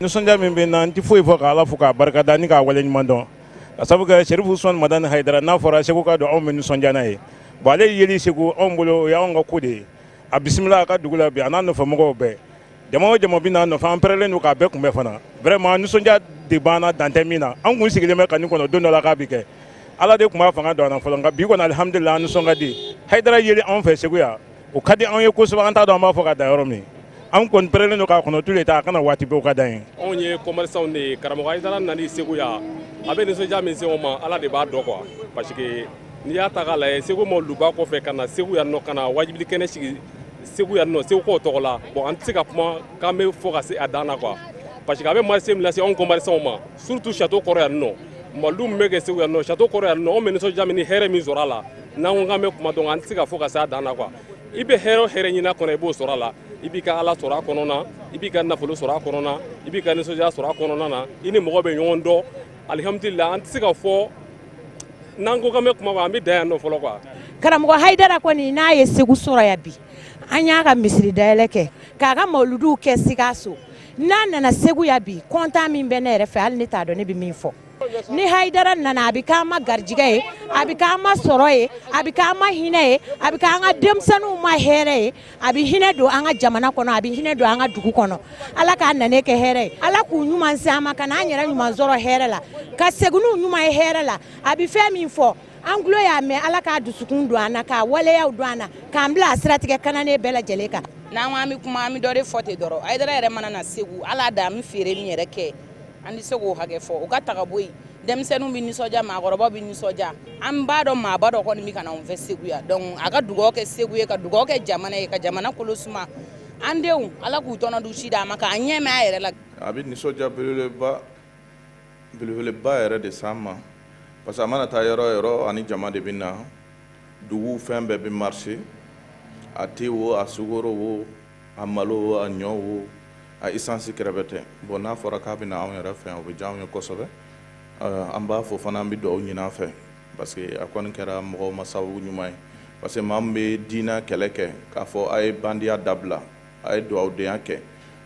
nisɔndiya min bɛ n na n tɛ foyi fɔ k'ala fo k'a barikada ni k'a waleɲuman dɔn ka sabu kɛ Serifu Usumani Madani Hayidara n'a fɔra Segu ka don anw bɛ nisɔndiya n'a ye bon ale yeli Segu anw bolo o y'anw ka ko de ye a bisimila a ka dugu la bi a n'a nɔfɛmɔgɔw bɛɛ jama o jama bɛ n'a nɔfɛ an pɛrɛlen don k'a bɛɛ kunbɛn fana vraiment nisɔndiya de banna dan tɛ min na an kun sigilen bɛ kani kɔnɔ don dɔ la k'a bi kɛ ala de tun b'a fanga don an na fɔlɔ nka bi kɔni alhamdulillah an nisɔn ka di Hayidara yeli anw fɛ Segu yan o ka di anw ye kosɛbɛ an t'a dɔn an b'a fɔ ka dan yɔrɔ min an kɔni pɛrɛlen don k'a kɔnɔ tous les temps a kana waati bɛɛ o ka dan ye anw ye commerçants de ye karamɔgɔ Hayidara nani Segu yan a bɛ nisɔndiya min se o ma ala de b'a dɔn quoi parce que n'i y'a ta k'a lajɛ Segu mawuluduba kɔfɛ ka na Segu yan nɔ ka na wajibili kɛnɛ sigi Segu yan nɔ Segukaw tɔgɔ la bon an tɛ se ka kuma k'an bɛ fɔ ka se a dan na quoi parce que a bɛ marché min lase anw commerçants ma surtout château kɔrɔ yan nɔ malilu min bɛ kɛ Segu yan nɔ château kɔrɔ yan nɔ anw bɛ nisɔndiya min ni hɛrɛ min sɔrɔ a la n'an ko k'an bɛ kuma dɔn an tɛ se ka fɔ ka se a dan na quoi i bɛ hɛrɛ o hɛrɛ ɲini a kɔnɔ i b'o sɔrɔ a la i b'i ka ala sɔrɔ a kɔnɔna i b'i ka nafolo sɔrɔ a kɔnɔna i b'i ka nisɔndiya sɔrɔ a kɔnɔna na i ni mɔgɔ bɛ ɲɔgɔn dɔn alhamdulillah an tɛ se ka fɔ n'an ko k'an bɛ kuma an bɛ dan yan nɔ fɔlɔ quoi karamɔgɔ Hayidara kɔni n'a ye Segu sɔrɔ yan bi an y'a ka misiri dayɛlɛ kɛ k'a ka mawuluduw kɛ Sikaso n'a nana Segu yan bi kontan min bɛ ne yɛrɛ fɛ hali ne t'a dɔn ne bɛ min fɔ ni Hayidara nana a bɛ k'an ma garijigɛ ye a bɛ k'an ma sɔrɔ ye a bɛ k'an ma hinɛ ye a bɛ k'an ka denmisɛnninw ma hɛrɛ ye a bɛ hinɛ don an ka jamana kɔnɔ a bɛ hinɛ don an ka dugu kɔnɔ ala k'a nane kɛ hɛrɛ ye ala k'u ɲuman se an ma ka n'an yɛrɛ ɲuman sɔrɔ hɛrɛ la ka Segunuw ɲuman ye hɛrɛ la a bɛ fɛn min fɔ an tulo y'a mɛn ala k'a dusukun don an na k'a waleyaw don an na k'an bila a siratigɛ kananen bɛɛ lajɛlen kan n'an ko an bɛ kuma an bɛ dɔ de fɔ ten dɔrɔn Hayidara yɛrɛ mana na Segu ala da an bɛ feere min yɛrɛ kɛ an tɛ se k'o hakɛ fɔ o ka taga bɔ yen denmisɛnninw bɛ nisɔndiya maakɔrɔbaw bɛ nisɔndiya an b'a dɔn maaba dɔ kɔni bɛ ka na anw fɛ Segu yan donc a ka dugawu kɛ Segu ye ka dugawu kɛ jamana ye ka jamana kolo suma an denw ala k'u tɔnɔ du si d'a ma k'an ɲɛ mɛn a yɛrɛ la a bɛ nisɔndiya belebeleba yɛrɛ de s'an ma parce que a mana taa yɔrɔ o yɔrɔ ani jama de bɛ na dugu fɛn bɛɛ bɛ marché a te wo a sukoro wo a malo wo a ɲɔ wo a essence kɛrɛfɛ tɛ bon n'a fɔra k'a bɛ na anw yɛrɛ fɛ yan o bɛ diya anw ye kosɛbɛ an b'a fɔ fana an bɛ dugawu ɲini a fɛ parce que a kɔni kɛra mɔgɔw ma sababu ɲuman ye parce que maa min bɛ diinɛ kɛlɛ kɛ k'a fɔ a ye bandiya dabila a ye dugawudenya kɛ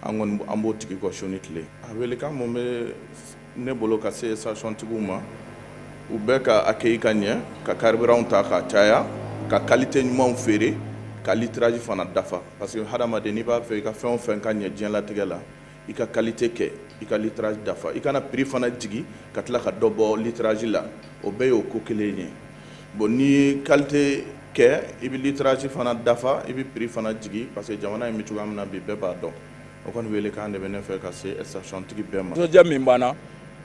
an kɔni an b'o tigi kɔ su ni tile a welekan mun bɛ ne bolo ka se station tigiw ma u bɛ ka accueilli ka ɲɛ ka carburant ta ka caya ka qualité ɲumanw feere ka litrage fana dafa parce que hadamaden n'i b'a fɛ i ka fɛn o fɛn ka ɲɛ diɲɛlatigɛ la i ka qualité kɛ i ka litrage dafa i kana prix fana jigi ka tila ka dɔ bɔ litrage la o bɛɛ y'o ko kelen ye bon n'i ye qualité kɛ i bɛ litrage fana dafa i bɛ prix fana jigi parce que jamana in bɛ cogoya min na bi bɛɛ b'a dɔn o kɔni wele kan de bɛ ne fɛ ka se station tigi bɛɛ ma. nisɔndiya min banna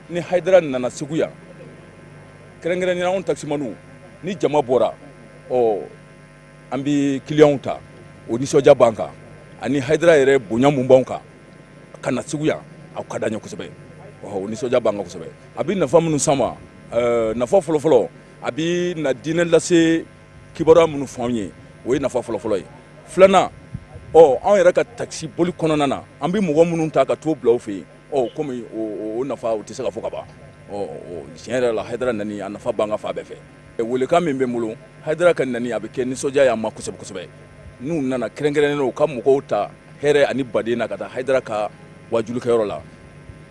ni Hayidara nana Segu yan kɛrɛnkɛrɛnnenya anw taximaniw ni jama bɔra an bɛ clients ta o nisɔndiya b'an kan ani Hayidara yɛrɛ bonya mun b'anw kan ka na Segu yan aw ka d'an ye kosɛbɛ o nisɔndiya b'an kan kosɛbɛ a bɛ nafa minnu s'an ma nafa fɔlɔfɔlɔ a bɛ na diinɛ lase kibaruya minnu fɔ anw ye o ye nafa fɔlɔfɔlɔ ye filanan anw yɛrɛ ka taxi boli kɔnɔna na an bɛ mɔgɔ minnu ta ka t'o bila u fɛ yen komi o nafa o tɛ se ka fɔ ka ban tiɲɛ yɛrɛ la Hayidara nani a nafa b'an ka fan bɛɛ fɛ welekan min bɛ n bolo Hayidara ka nani a bɛ kɛ nisɔndiya y'an ma kosɛbɛ kosɛbɛ n'u nana kɛrɛnkɛrɛnnen u ka mɔgɔw ta hɛrɛ ani baden na ka taa Hayidara ka wajulikɛyɔrɔ la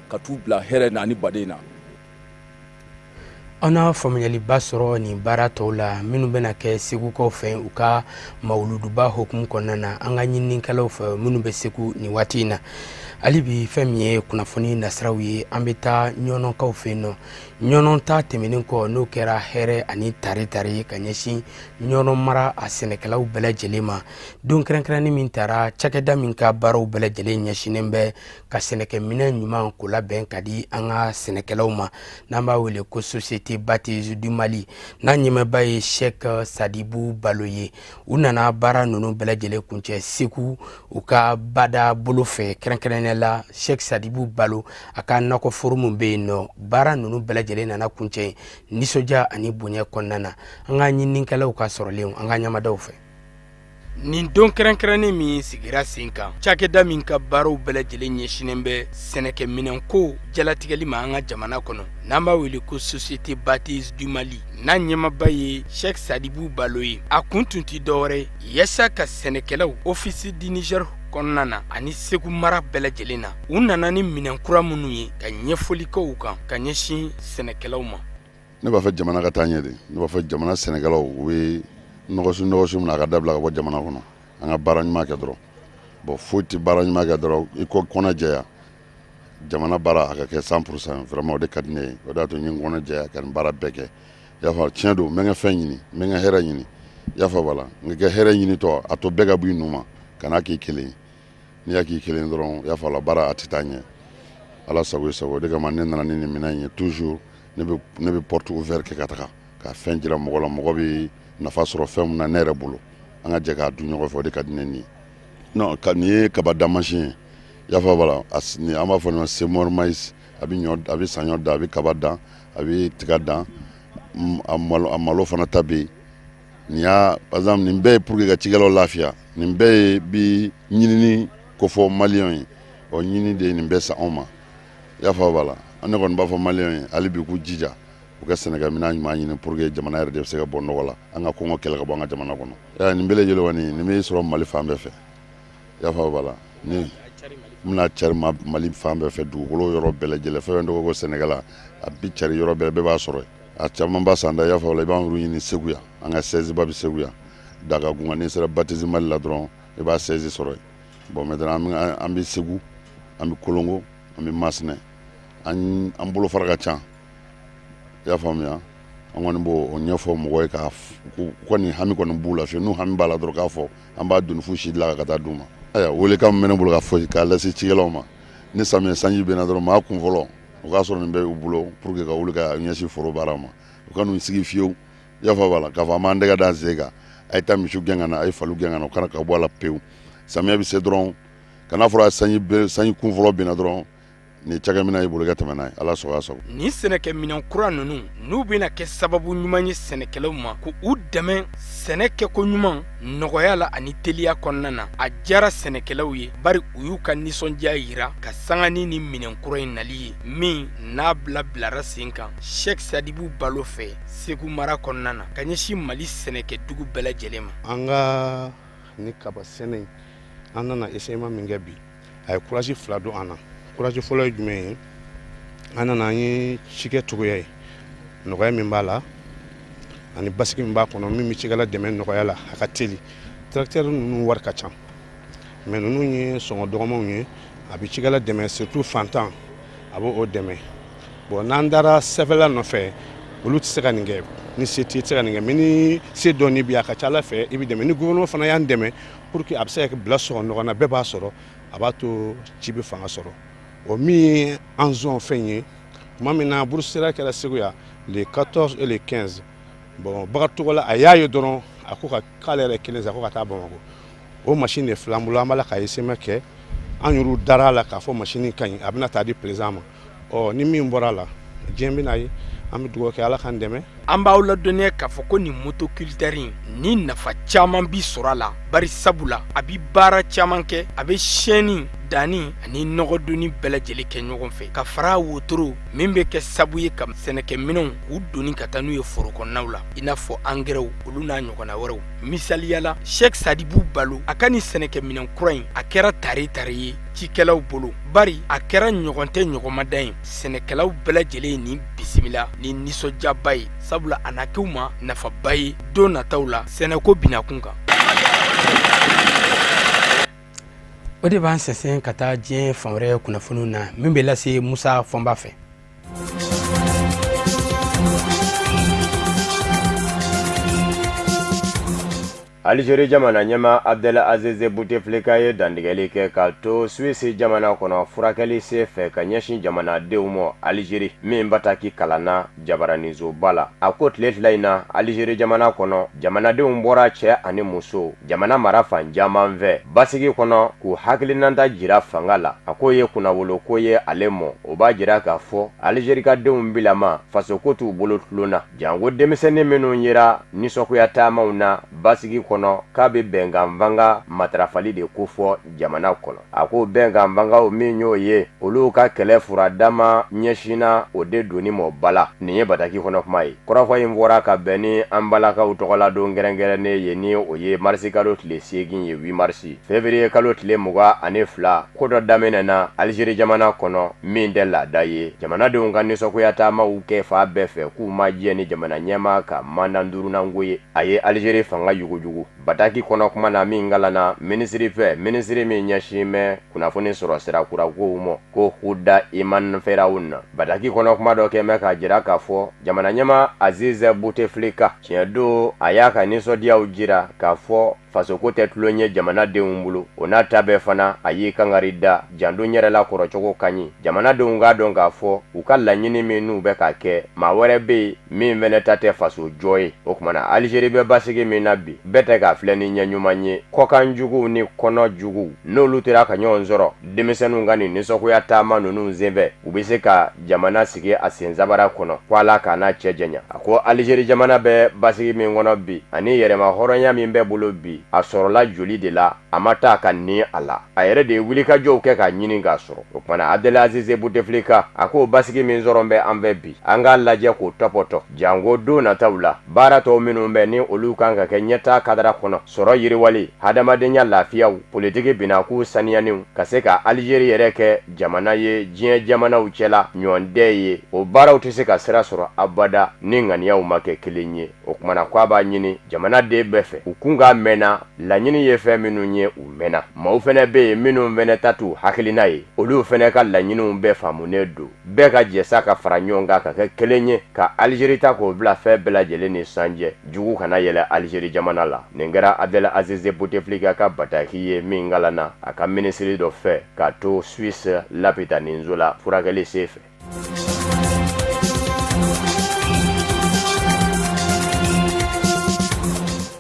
ka t'u bila hɛrɛ na ani baden na. An n'a faamuyaliba sɔrɔ nin baara tɔw la minnu bɛna kɛ segukaw fɛ u ka mawuluduba hukumu kɔnɔna na an ka ɲininikɛlaw fɛ minnu bɛ Segu nin waati in na hali bi fɛn min ye kunnafoni nasiraw ye an bɛ taa ɲɔnɔnkaw fɛ yen nɔ ɲɔnɔn ta tɛmɛnen kɔ n'o kɛra hɛrɛ ani tare ka ɲɛsin ɲɔnɔn mara a sɛnɛkɛlaw bɛɛ lajɛlen ma don kɛrɛnkɛrɛnni min taara cakɛda min ka baaraw bɛɛ lajɛlen ɲɛsinnen bɛ ka sɛnɛkɛminɛn ɲuman k'o labɛn ka di an ka sɛnɛkɛlaw ma n'an b'a wele ko société bâtisse du Mali n'a ɲɛmɛba ye Cheikh Sadibou Balo ye u nana baara ninnu bɛɛ lajɛlen kuncɛ Segu u ka bada bolo fɛ kɛrɛnkɛrɛnnen la Cheikh Sadibou Balo a ka nakɔ foro min bɛ yen nɔ baara ninnu bɛɛ lajɛlen nana kuncɛ nisɔndiya ani bonya kɔnɔna na an ka ɲininikɛlaw ka sɔrɔlen an ka ɲamadaw fɛ nin don kɛrɛnkɛrɛnnen min sigira sen kan cakɛda min ka baaraw bɛɛ lajɛlen ɲɛsinnen bɛ sɛnɛkɛminɛnko jalatigɛli ma an ka jamana kɔnɔ n'an b'a wele ko société bâtisse du Mali n'a ɲɛmaba ye Cheikh Sadibou Balo ye a kun tun tɛ dɔwɛrɛ yaasa ka sɛnɛkɛlaw office du Niger kɔnɔna na ani Segu mara bɛɛ lajɛlen na u nana ni minɛn kura minnu ye ka ɲɛfɔli kɛ u kan ka ɲɛsin sɛnɛkɛlaw ma. Ne b'a fɛ jamana ka taa ɲɛ de ne b'a fɛ jamana sɛnɛkɛlaw u bɛ nɔgɔsu min a ka dabila ka bɔ jamana kɔnɔ an ka baara ɲuman kɛ dɔrɔn bon foyi tɛ baara ɲuman kɛ dɔrɔn i ko kɔnɔ jɛya jamana baara a ka kɛ 100% vraiment o de ka di ne ye o de y'a to n ye n kɔnɔ jɛya ka nin baara bɛɛ kɛ i y'a fɔ tiɲɛ don n bɛ n ka fɛn ɲini n bɛ n ka hɛrɛ ɲini i y'a fɔ wala n ka kɛ hɛrɛ ɲinitɔ a to bɛɛ ka bɔ i nu ma ka n'a k'i kelen n'i y'a k'i kelen dɔrɔn i y'a fɔ la baara a tɛ taa ɲɛ ala sago i sago o de kama ne nana ni nin minɛn ye toujours ne bɛ porte ouverte kɛ ka taga ka fɛn jira mɔgɔ la mɔgɔ bɛ nafa sɔrɔ fɛn min na ne yɛrɛ bolo an ka jɛ k'a dun ɲɔgɔn fɛ o de ka di ne ni non nin ye kaba dan mansin ye i y'a fɔ wala an b'a fɔ nin ma semor mais a bɛ saɲɔ dan a bɛ kaba dan a bɛ tiga dan a malo fana ta bɛ yen nin y'a par exemple nin bɛɛ ye pour que ka cikɛlaw lafiya nin bɛɛ ye bi ɲinini ko fɔ maliyɛnw ye o ɲini de ye nin bɛɛ san anw ma i y'a fɔ wala ne kɔni b'a fɔ maliyɛnw ye hali bi k'u jija u ka sɛnɛkɛminɛn ɲuman ɲini pour que jamana yɛrɛ de bɛ se ka bɔ nɔgɔ la an ka kɔngɔ kɛlɛ ka bɔ an ka jamana kɔnɔ nin bɛɛ lajɛlen kɔni nin bɛ sɔrɔ Mali fan bɛɛ fɛ i y'a fɔ wala ni n bɛna cari Mali fan bɛɛ fɛ dugukolo yɔrɔ bɛɛ lajɛlen fɛn tɔgɔ ko Sɛnɛgal a bi cari yɔrɔ bɛɛ b'a sɔrɔ a caman b'a san da i y'a fɔ wala i b'an ɲini Segu yan an ka 16 ba bɛ Segu yan Dagagunga n'i sera Bâtisse Mali la dɔrɔn i b'a 16 sɔrɔ yen bon maintenant an bɛ Segu an bɛ Kolongo an bɛ Masina an bolo fara ka ca i y'a faamuya an kɔni b'o ɲɛfɔ mɔgɔ ye k'a kɔni hami kɔni b'u la fiyewu n'u hami b'a la dɔrɔn k'a fɔ an b'a doni fu si dilan ka taa d'u ma ayiwa welekan min bɛ ne bolo ka fɔ k'a lase cikɛlaw ma ni samiyɛ sanji bɛ na dɔrɔn maa kun fɔlɔ o k'a sɔrɔ nin bɛ u bolo pour que ka wuli ka ɲɛsin foro baara ma u ka n'u sigi fiyewu i y'a fɔ wala k'a fɔ an b'an tɛgɛ d'an sen kan a ye taa misiw gɛn ka na a ye faliw gɛn ka na o kana ka bɔ a la pewu samiyɛ bɛ se dɔrɔn kan'a fɔra sanji kun fɔlɔ bɛ na dɔrɔn ni cɛkɛminɛ y'i bolo ka tɛmɛ n'a ye ala sɔgɔ sago ni sɛnɛkɛ minɛn kura ninnu n'u bɛna kɛ sababu ɲuman ye sɛnɛkɛlaw ma ko u dɛmɛ sɛnɛ kɛko ɲuman nɔgɔya la ani teliya kɔnɔna na a diyara sɛnɛkɛlaw ye bari u y'u ka nisɔndiya yira ka sangani ni minɛn kura in nali ye min n'a bilara sen kan Sheikh Sadibu Balo fɛ Segu mara kɔnɔna na ka ɲɛsin Mali sɛnɛkɛ dugu bɛɛ lajɛlen ma an ka ni kaba sɛnɛ an nana essayement min kɛ bi a ye courage fila don an na courage fɔlɔ ye jumɛn ye an nana an ye cikɛ cogoya ye nɔgɔya min b'a la ani basigi min b'a kɔnɔ min bɛ cikɛla dɛmɛ nɔgɔya la a ka teli tracteur ninnu wari ka ca mais ninnu ye sɔngɔ dɔgɔmanw ye a bɛ cikɛla dɛmɛ surtout fantan a b'o dɛmɛ bon n'an dara sɛbɛla nɔfɛ olu tɛ se ka nin kɛ ni se tɛ se ka nin kɛ mais ni se dɔɔni bi a ka ca ala fɛ i bɛ dɛmɛ ni gouvernement fana y'an dɛmɛ pour que a bɛ se ka bila sɔgɔ ɲɔgɔn na bɛɛ b'a sɔrɔ a b'a to ci bɛ fanga sɔrɔ o min ye an zɔn fɛn ye tuma min na burusera kɛra Segu ya le 14 et le 15 bon Bagatogola a y'a ye dɔrɔn a ko ka k'ale yɛrɛ kelen sa ko ka taa Bamako o machine de filɛ an bolo an b'a la ka essayement kɛ an y'olu dara la k'a fɔ machine ka ɲi a bɛna taa di président ma ɔ ni min bɔra la diɲɛ bɛna ye an bɛ dugawu kɛ ala k'an dɛmɛ an b'aw ladɔnniya k'a fɔ ko nin motoculture in ni nafa caman bi sɔrɔ a la bari sabula a bi baara caman kɛ a bɛ siyɛnni danni ani nɔgɔdonni bɛɛ lajɛlen kɛ ɲɔgɔn fɛ ka fara wotoro min bɛ kɛ sabu ye ka sɛnɛkɛminɛnw k'u donni ka taa n'u ye foro kɔnɔnaw la i n'a fɔ angɛrɛw olu n'a ɲɔgɔnna wɛrɛw misaliyala Sheikh Sadibu Balo a ka nin sɛnɛkɛminɛn kura in a kɛra tare ye cikɛlaw bolo bari a kɛra ɲɔgɔn tɛ ɲɔgɔnmadan ye sɛnɛkɛlaw bɛɛ lajɛlen ye nin bisimila ni nisɔndiyaba ye sabula a na kɛw ma nafaba ye don nataw la sɛnɛko binakun kan o de b'an sɛnsɛn ka taa diɲɛ fan wɛrɛ kunnafoniw na min bɛ lase Musa Fɔnba fɛ Algérie jamana ɲɛma Abdel Aziz Bouteflika ye dandigɛli kɛ ka to Suisse jamana kɔnɔ furakɛli sen fɛ ka ɲɛsin jamanadenw ma Algérie min bataki kalanna jabaranizoba la a ko tile fila in na Algérie jamana kɔnɔ jamanadenw bɔra cɛ ani muso jamana mara fan caman fɛ basigi kɔnɔ k'u hakilinanta jira fanga la a ko ye kunnawolo ko ye ale mɔ o b'a jira k'a fɔ Algérie ka denw bilama fasoko t'u bolo tulonna jango denmisɛnnin minnu yera nisɔngoya taamaw na basigi kɔnɔ k'a bɛ bɛnkanfanga matarafali de ko fɔ jamana kɔnɔ a ko bɛnkanfangaw min y'o ye olu ka kɛlɛ furadama ɲɛsinna o de donni mɔ bala nin ye bataki kɔnɔ kuma ye kɔrɔfɔ in fɔra ka bɛn ni an balakaw tɔgɔla don gɛrɛngɛrɛnnen ye ni o ye marisi kalo tile 8 ye 8 marisi février kalo tile 22 ko dɔ daminɛna Algérie jamana kɔnɔ min tɛ laada ye jamanadenw ka nisɔngoya taamaw kɛ fa bɛɛ fɛ k'u ma jɛ ni jamana ɲɛma ka mandan durunanko ye a ye Algérie fanga yugujugu bataki kɔnɔ kuma na min galana ministri min ɲɛsin bɛ kunnafoni sɔrɔ sira kurakow ma ko Huda Iman Feraun bataki kɔnɔ kuma dɔ kɛ mɛ ka jira k'a fɔ jamana ɲɛma Aziz Bouteflika tiɲɛ don a y'a ka nisɔndiyaw jira k'a fɔ fasoko tɛ tulon ye jamanadenw bolo o n'a ta bɛɛ fana a y'i kangari da janto yɛrɛ la kɔrɔcogo ka ɲi jamanadenw k'a dɔn k'a fɔ u ka laɲini min n'u bɛ ka kɛ maa wɛrɛ bɛ yen min fɛnɛ ta tɛ faso jɔ ye o kumana Algérie bɛ basigi min na bi bɛɛ tɛ k'a filɛ ni ɲɛ ɲuman ye kɔkan juguw ni kɔnɔ juguw n'olu tera ka ɲɔgɔn sɔrɔ denmisɛnninw ka nin nisɔngoya taama ninnu senfɛ u bɛ se ka jamana sigi a sensabara kɔnɔ ko ala k'a n'a cɛ janya a ko Algérie jamana bɛ basigi min kɔnɔ bi ani yɛrɛma hɔrɔnya min bɛ bolo bi a sɔrɔla joli de la a ma taa ka ni a la a yɛrɛ de ye wulikajɔw kɛ ka ɲini k'a sɔrɔ o kumana Abdel Aziz Bouteflika a ko basigi min sɔrɔ bɛ an bɛ bi an k'a lajɛ k'o tɔpɔtɔ jango don nataw la baara tɔw minnu bɛ ni olu kan ka kɛ ɲɛtaa kadara kɔnɔ sɔrɔ yiriwali hadamadenya lafiyaw politiki binakuu saniyaniw ka se ka Algérie yɛrɛ kɛ jamana ye diɲɛ jamanaw cɛla ɲɔndɛ ye o baaraw tɛ se ka sira sɔrɔ abada ni ŋaniyaw ma kɛ kelen ye o kumana k'a b'a ɲini jamanaden bɛɛ fɛ u kun k'a mɛnna laɲini ye fɛn minnu ye u mɛnna maaw fɛnɛ bɛ yen minnu fɛnɛ ta t'u hakilina ye olu fɛnɛ ka laɲiniw bɛɛ faamunen don bɛɛ ka jɛsa ka fara ɲɔgɔn kan ka kɛ kelen ye ka Algérie ta k'o bila fɛn bɛɛ lajɛlen ni sanjɛ jugu kana yɛlɛ Algérie jamana la nin kɛra Abdel Aziz Bouteflika ka bataki ye min galana a ka minisiri dɔ fɛ k'a to Suisse lapitaninzo la furakɛli sen fɛ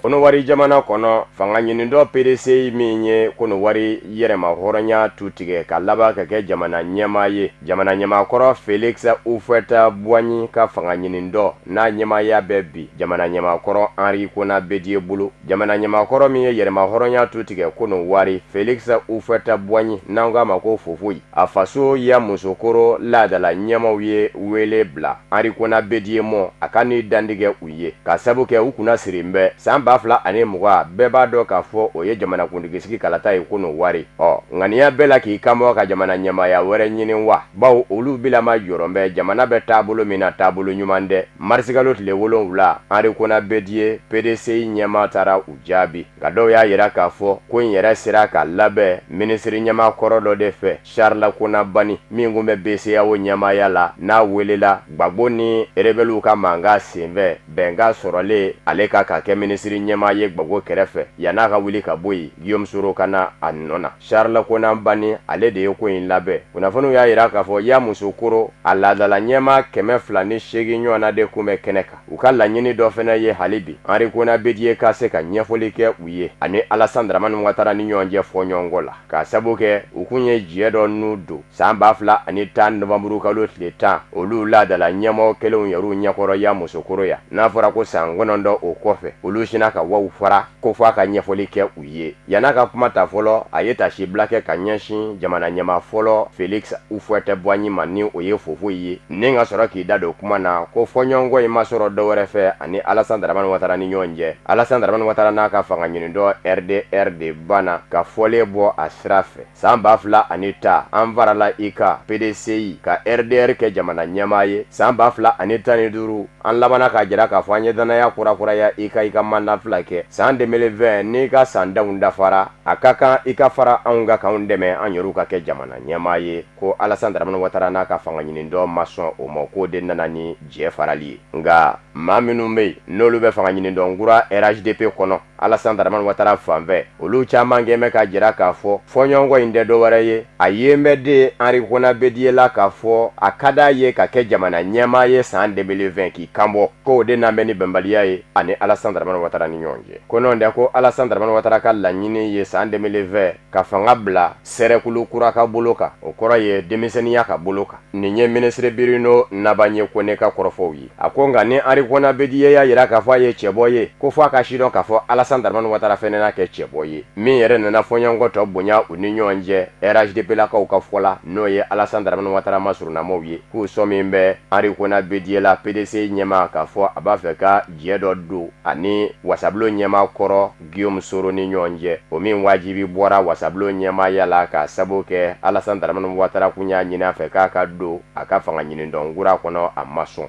kono wari jamana kono fanga ɲini dɔ PDC min ye kono wari yɛrɛma hɔrɔnya tutigɛ ka laba ka kɛ jamana ɲɛma ye jamana ɲɛmakɔrɔ Felix Houphouët-Boigny ka fanga ɲini dɔ n'a ɲɛmaya bɛ bi jamana ɲɛmakɔrɔ Henri Konan Bédié bolo jamana ɲɛmakɔrɔ min ye yɛrɛma hɔrɔnya tutigɛ kono wari Felix Houphouët-Boigny n'an k'a ma ko Fofoyi a faso ya musokoro laadala ɲɛmaw ye wele bila Henri Konan Bédié mɔ a ka ni dandigɛ u ye ka sabu kɛ u kunna siri bɛ san 2020 bɛɛ b'a dɔn k'a fɔ o ye jamana kuntigisigi kalata ye kono wari ŋaniya bɛɛ la k'i kanbɔ ka jamana ɲɛmaya wɛrɛ ɲini wa bawo olu bilama jɔrɔn bɛ jamana bɛ taabolo min na taabolo ɲuman dɛ marisikalo tile 7 Henri Konan Bédié PDC ɲɛma taara u jaabi ka dɔw y'a yira k'a fɔ ko in yɛrɛ sera ka labɛn minisiri ɲɛma kɔrɔ dɔ de fɛ Charles Konan Banny min kun bɛ BCEAO ɲɛmaya la n'a welela Gbagbo ni rebeliw ka mankan senfɛ bɛnkan sɔrɔlen ale ka kɛ minisiri ɲɛma ye Gbagbo kɛrɛfɛ yan'a ka wuli ka bɔ yen Guillaume Soro kana a nɔ na Charles Konan Banny ale de ye ko in labɛn kunnafoniw y'a yira k'a fɔ ya musokoro a laadala ɲɛma 208 ɲɔgɔnna de kun bɛ kɛnɛ kan u ka laɲini dɔ fɛnɛ ye hali bi Henri Konan Bédié ka se ka ɲɛfɔli kɛ u ye ani Alassane Dramane Ouattara ni ɲɔgɔn cɛ fɔɲɔgɔnkɔ la ka sabu kɛ u kun ye jɛ dɔ n'u don san 2010 Nɔvanburu kalo tile 10 olu laadala ɲɛmaw kelenw yɛr'u ɲɛkɔrɔ ya musokoro ya n'a fɔra ko san 9 o kɔfɛ olu sina ka waw fara ko fɔ a ka ɲɛfɔli kɛ u ye yan'a ka kuma ta fɔlɔ a ye tasi bila kɛ ka ɲɛsin jamana ɲɛma fɔlɔ Felix Houphouët-Boigny ma ni o ye Fofoyi ye ni ka sɔrɔ k'i da don kuma na ko fɔɲɔgɔnkɔ in ma sɔrɔ dɔwɛrɛ fɛ ani Alassane Dramane Ouattara ni ɲɔgɔn cɛ Alassane Dramane Ouattara n'a ka fanga ɲini dɔ RDR de banna ka fɔlen bɔ a sira fɛ san 2010 an farala i ka PDCI ka RDR kɛ jamana ɲɛma ye san 2015 an labana ka jira k'a fɔ an ye danaya kurakuraya i ka mandat fila kɛ san 2020 n'i ka san danw dafara a ka kan i ka fara anw ka k'anw dɛmɛ an yɛrɛw ka kɛ jamana ɲɛma ye ko Alassane Dramane Ouattara n'a ka fanga ɲini dɔ ma sɔn o ma k'o de nana ni jɛ farali ye nka maa minnu bɛ yen n'olu bɛ fanga ɲini dɔn nkura RHDP kɔnɔ Alassane Dramane Ouattara fanfɛ olu caman kɛn bɛ ka jira k'a fɔ fɔɲɔgɔnkɔ in tɛ dɔwɛrɛ ye a yen bɛ de Henri Konan Bédié la k'a fɔ a ka d'a ye ka kɛ jamana ɲɛma ye san 2020 k'i kanbɔ k'o de nan bɛ ni bɛnbaliya ye ani Alassane Dramane Ouattara ni ɲɔgɔn cɛ ko n'o tɛ ko Alassane Dramane Ouattara ka laɲini ye san 2020 ka fanga bila sɛrɛkulu kura ka bolo kan o kɔrɔ ye denmisɛnniya ka bolo kan nin ye ministre Bruno Nabanye Kone ka kɔrɔfɔw ye a ko nka ni Henri Konan Bédié y'a yira k'a fɔ a ye cɛbɔ ye ko fɔ a ka sidɔn k'a fɔ Alassane Dramane Ouattara fɛnɛ n'a kɛ cɛbɔ ye min yɛrɛ nana fɔɲɔgɔnkɔ tɔ bonya u ni ɲɔgɔn cɛ RHDP lakaw ka fɔ la n'o ye Alassane Dramane Ouattara masurunamaw ye k'u sɔn min bɛ Henri Konan Bédié la PDC ɲɛma k'a fɔ a b'a fɛ ka jɛ dɔ don ani wasabulon ɲɛma kɔrɔ Guillaume Soro ni ɲɔgɔn cɛ o min wajibi bɔra wasabulon ɲɛmaya la ka sabu kɛ Alassane Dramane Ouattara kun y'a ɲini a fɛ k'a ka don a ka fanga ɲini dɔn nkura kɔnɔ a ma sɔn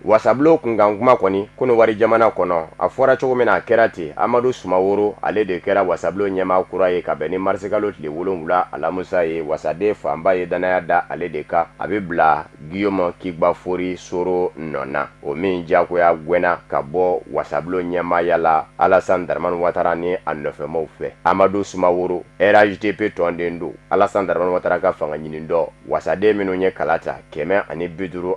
wasabulon kunkan kuma kɔni kono wari jamana kɔnɔ a fɔra cogo min na a kɛra ten Amadou Soumaoro ale de kɛra wasabulon ɲɛma kura ye ka bɛn ni marisikalo tile 7 alamusa ye wasaden fanba ye danaya da ale de kan a bɛ bila Guillaume Kigbafori Soro nɔ na o min jagoya gwɛnna ka bɔ wasabulon ɲɛmaya la Alassane Dramane Ouattara ni a nɔfɛmaw fɛ Amadou Soumaoro RHDP tɔnden don Alassane Dramane Ouattara ka fanga ɲini dɔ wasaden minnu ye kala ta 153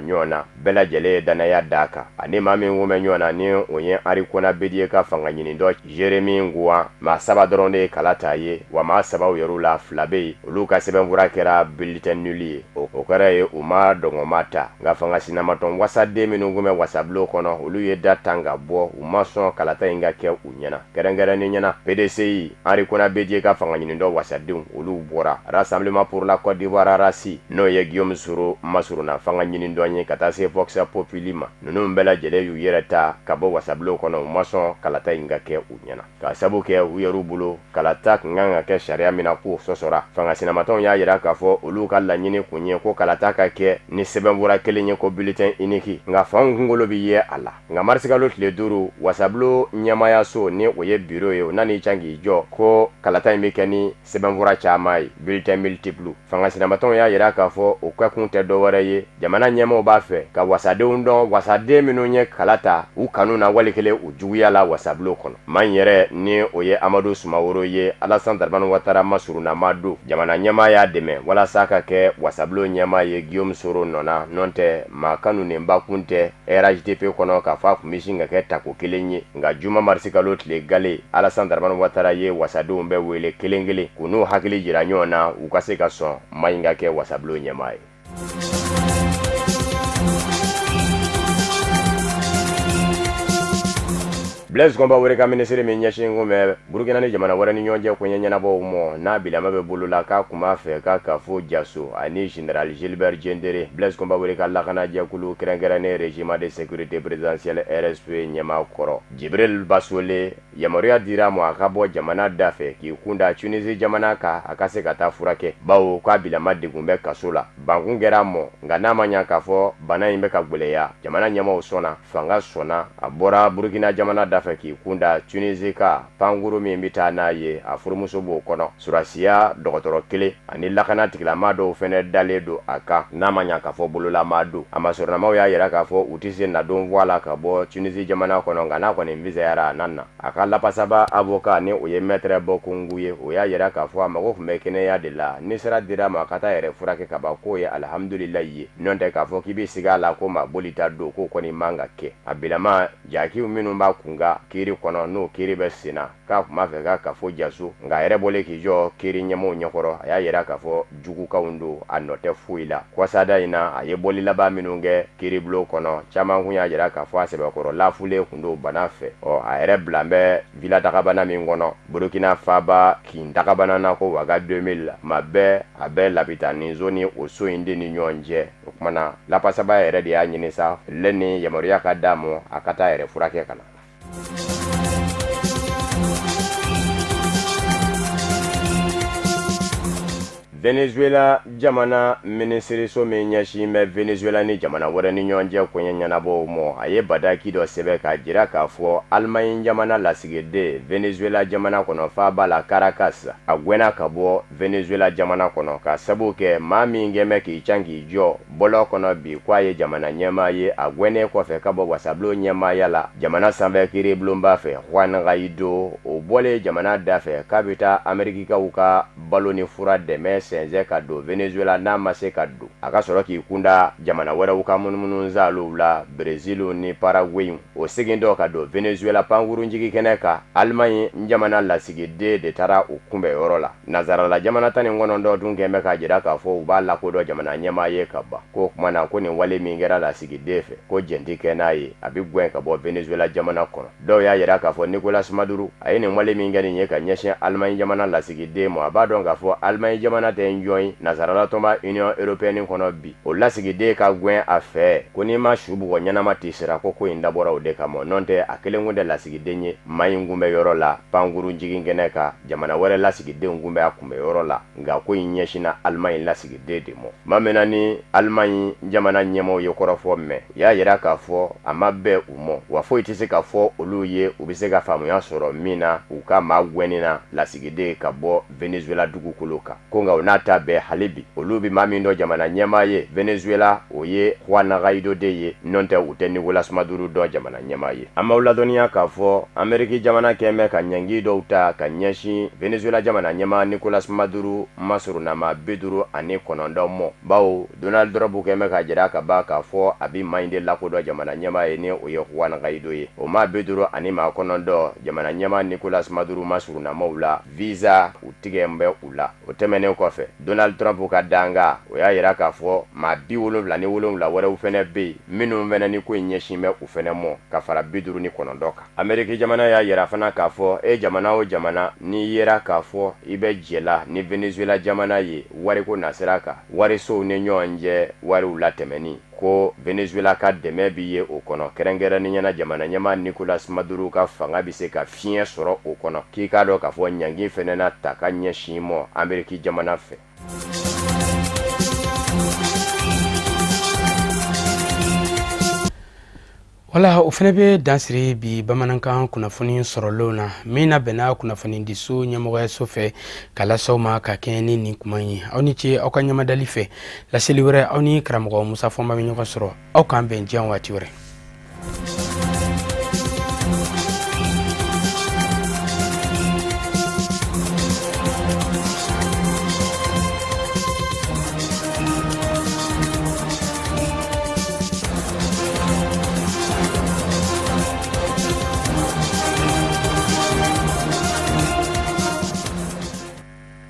ɲɔgɔn na bɛɛ lajɛlen ye danaya d'a kan ani maa min kun bɛ ɲɔgɔn na ni o ye Henri Konan Bédié ka fanga ɲini dɔ Jérémy Ngouan maa 3 dɔrɔn de ye kala ta ye wa maa 3 yɛrɛw la 2 bɛ yen olu ka sɛbɛnfura kɛra bulletin nul ye o kɛra ye u ma dɔngɔma ta nka fanga sinamatɔn wasaden minnu kun bɛ wasabulon kɔnɔ olu ye da tan ka bɔ u ma sɔn kalata in ka kɛ u ɲɛna kɛrɛnkɛrɛnnen ɲɛna PDCI Henri Konan Bédié ka fanga ɲini dɔ wasadenw olu bɔra Rassemblement pour la Côte d'Ivoire RACI n'o ye Guillaume Soro masuruna fanga ɲini dɔ ye ka taa se Vox Populi ma ninnu bɛɛ lajɛlen y'u yɛrɛ ta ka bɔ wasabulon kɔnɔ u ma sɔn kalata in ka kɛ u ɲɛna ka sabu kɛ u yɛrɛw bolo kalata kun kan ka kɛ sariya min na k'o sɔsɔra fanga sinamatɔnw y'a yira k'a fɔ olu ka laɲini kun ye ko kalata ka kɛ ni sɛbɛnfura kelen ye ko bulletin unique nka fanw kunkolo bi ye a la nka marisikalo tile 5 wasabulon ɲɛmayaso ni o ye bureau ye o nan'i can k'i jɔ ko kalata in bɛ kɛ ni sɛbɛnfura caman ye bulletin multiple fanga sinamatɔnw y'a yira k'a fɔ o kɛ kun tɛ dɔwɛrɛ ye jamana ɲɛmaaw b'a fɛ ka wasadenw dɔn wasaden minnu ye kala ta u kanu na wali kelen u juguya la wasabulon kɔnɔ man yɛrɛ ni o ye Amadou Soumaoro ye Alassane Dramane Ouattara masurunama don jamana ɲɛmaa y'a dɛmɛ walasa ka kɛ wasabulon wasablo ɲɛma ye Guillaume Soro nɔna nɔntɛ maa kanu nin bakun tɛ RHDP kɔnɔ k'a fɔ a kun bɛ sin ka kɛ tako kelen ye nka Juma Marsikalo tile gale Alassane Dramane Ouattara ye wasadenw bɛɛ wele kelen kelen k'u n'u hakili jira ɲɔgɔn na u ka se ka sɔn Mayi ka kɛ wasablo ɲɛma ye. Blaise Compaoré ka ministre min ɲɛsin kun bɛ Burkina ni jamana wɛrɛ ni ɲɔgɔn cɛ koɲɛ ɲɛnabɔw mɔ n'a bilama bɛ bolo la k'a kun b'a fɛ k'a ka fɔ Jaso ani Général Gilbert Diendéré. Blaise Compaoré ka lakana jɛkulu kɛrɛnkɛrɛnnen régiment de sécurité présidentielle RSP ɲɛmaa kɔrɔ Jibril Basole yamaruya dira ma a ka bɔ jamana da fɛ k'i kunda Tunisie jamana kan a ka se ka taa furakɛ bawo k'a bilama degun bɛ kaso la. Bankun kɛra mɔ nka n'a ma ɲa k'a fɔ bana in bɛ ka gwɛlɛya jamana ɲɛmaaw sɔnna fanga sɔnna a bɔra Burkina jamana da fɛ k'i kunda Tunisie ka pankuru min bɛ taa n'a ye a furumuso b'o kɔnɔ surasiya dɔgɔtɔrɔ kelen ani lakana tigilama dɔw fɛnɛ dalen don a kan n'a ma ɲa k'a fɔ bololama don a masorɔnamaw y'a yira k'a fɔ u tɛ se nadon bɔ a la ka bɔ Tunisie jamana kɔnɔ nka n'a kɔni visayara a nan na a ka lapasaba avocat ni o ye maître Bokungu ye o y'a yira k'a fɔ a mago tun bɛ kɛnɛya de la ni sera dira ma ka taa yɛrɛ furakɛ ka ban k'o ye alhamdulilayi ye n'o tɛ k'a fɔ k'i bɛ sigi a la ko ma boli ta don k'o kɔni man ka kɛ a bilama jakiw minnu b'a kunga kiri kɔnɔ n'o kiri bɛ senna k'a kun b'a fɛ k'a ka fɔ Jaso nka a yɛrɛ bɔlen k'i jɔ kiri ɲɛmɔgɔw ɲɛkɔrɔ a y'a yira k'a fɔ jugukanw don a nɔ tɛ foyi la kɔsada in na a ye bɔli laban minnu kɛ kiribulon kɔnɔ caman kun y'a yira k'a fɔ a sɛbɛkɔrɔ lafulen kun don bana fɛ a yɛrɛ bila bɛ villa dagabana min kɔnɔ Burkina Faba kin dagabana na ko waga 2000 la ma bɛɛ a bɛɛ labita ni zone o so in de ni ɲɔgɔn cɛ o kumana lapasaba yɛrɛ de y'a ɲini sa le ni yamaruya ka d'a ma a ka taa yɛrɛ furakɛ ka na. Venezuela jamana minisiriso min ɲɛsin bɛ Venezuela ni jamana wɛrɛ ni ɲɔgɔn cɛ koɲɛ ɲɛnabɔw mɔ a ye badaki dɔ sɛbɛn k'a jira k'a fɔ Allemagne jamana lasigiden Venezuela jamana kɔnɔ f'a b'a la Caracas a gwɛnna ka bɔ Venezuela jamana kɔnɔ ka sabu kɛ maa min kɛn bɛ k'i can k'i jɔ bɔlɔ kɔnɔ bi k'a ye jamana ɲɛmaa ye a gwɛnnen kɔfɛ ka bɔ wasabulon ɲɛmaaya la jamana sanfɛ kiiribulonba fɛ Juan Guaido o bɔlen jamana da fɛ k'a bɛ taa Amerikikaw ka balo ni fura dɛmɛ sɛnzɛ ka don Venezuela n'a ma se ka don a ka sɔrɔ k'i kunda jamana wɛrɛw ka munumunu zaaluw la Brésil ni Paraguay o segin dɔ ka don Venezuela pankurunjigi kɛnɛ kan Allemagne jamana lasigiden de taara o kunbɛn yɔrɔ la nazarala jamana 19 dun kɛn bɛ k'a jira k'a fɔ u b'a lakodɔn jamana ɲɛmaa ye ka ban ko kuma na ko nin wale min kɛra lasigiden fɛ ko jɛnti kɛ n'a ye a bɛ gwɛn ka bɔ Venezuela jamana kɔnɔ dɔw y'a yira k'a fɔ Nicolas Maduro a ye nin wale min kɛ nin ye ka ɲɛsin Allemagne jamana lasigiden ma a b'a dɔn k'a fɔ Allemagne jamana tɛ enjoy nazarala tɔnba Union Européenne kɔnɔ bi o lasigiden ka gwɛn a fɛ ko n'i ma su bugɔ ɲɛnama t'i sera ko in dabɔra o de kama n'o tɛ a kelen kun tɛ lasigiden ye Mayi kun bɛ yɔrɔ la pankuru jigin kɛnɛ kan jamana wɛrɛ lasigidenw kun bɛ a kunbɛ yɔrɔ la nka ko in ɲɛsinna Allemagne lasigiden de mɔ ma mɛnna ni Allemagne jamana ɲɛmɔgɔw ye kɔrɔfɔ mɛn u y'a yira k'a fɔ a ma bɛn u mɔ wa foyi tɛ se ka fɔ olu ye u bɛ se ka faamuya sɔrɔ min na u ka maa gwɛnni na lasigiden ka bɔ Venezuela dugukolo kan ko nka u n'a ta bɛɛ hali bi olu bɛ maa min dɔ jamana ɲɛmaa ye Venezuela o ye Juan Guaido de ye n'o tɛ u tɛ Nicolas Maduro dɔ jamana ɲɛmaa ye an b'aw ladɔnniya k'a fɔ Amérique jamana kɛn bɛ ka ɲɛngi dɔw ta ka ɲɛsin Venezuela jamana ɲɛmaa Nicolas Maduro masurunama 59 mɔ bawo Donald Trump kɛn bɛ ka jira ka ban k'a fɔ a bɛ Mayi de lakodɔn jamana ɲɛmaa ye ni o ye Juan Guaido ye o maa 59 jamana ɲɛmaa Nicolas Maduro masurunamaw la visa u tigɛ bɛ u la o tɛmɛnen kɔfɛ Donald Trump ka danga o y'a yira k'a fɔ maa 77 wɛrɛw fɛnɛ bɛ yen minnu fɛnɛ ni ko in ɲɛsin bɛ u fɛnɛ mɔ ka fara 59 kan Amérique jamana y'a yira fana k'a fɔ jamana o jamana n'i yera k'a fɔ i bɛ jɛla ni Venezuela jamana ye wariko nasira kan warisow ni ɲɔgɔn cɛ wariw latɛmɛni ko Venezuela ka dɛmɛ bi ye o kɔnɔ kɛrɛnkɛrɛnnenya jamana ɲɛmaa Nicolas Maduro ka fanga bɛ se ka fiɲɛ sɔrɔ o kɔnɔ k'i k'a dɔn k'a fɔ ɲangi fɛnɛ na ta ka ɲɛsin mɔ Amérique jamana fɛ. wala o fɛnɛ bɛ dansiri bi bamanankan kunnafoni sɔrɔlenw na min na bɛnna kunnafoni di so ɲɛmɔgɔyaso fɛ ka lasaw ma ka kɛɲɛ ni nin kuma ye aw ni ce aw ka ɲamadali fɛ laseli wɛrɛ aw ni karamɔgɔ Musa Fɔnba bɛ ɲɔgɔn sɔrɔ aw k'an bɛn diɲɛ waati wɛrɛ.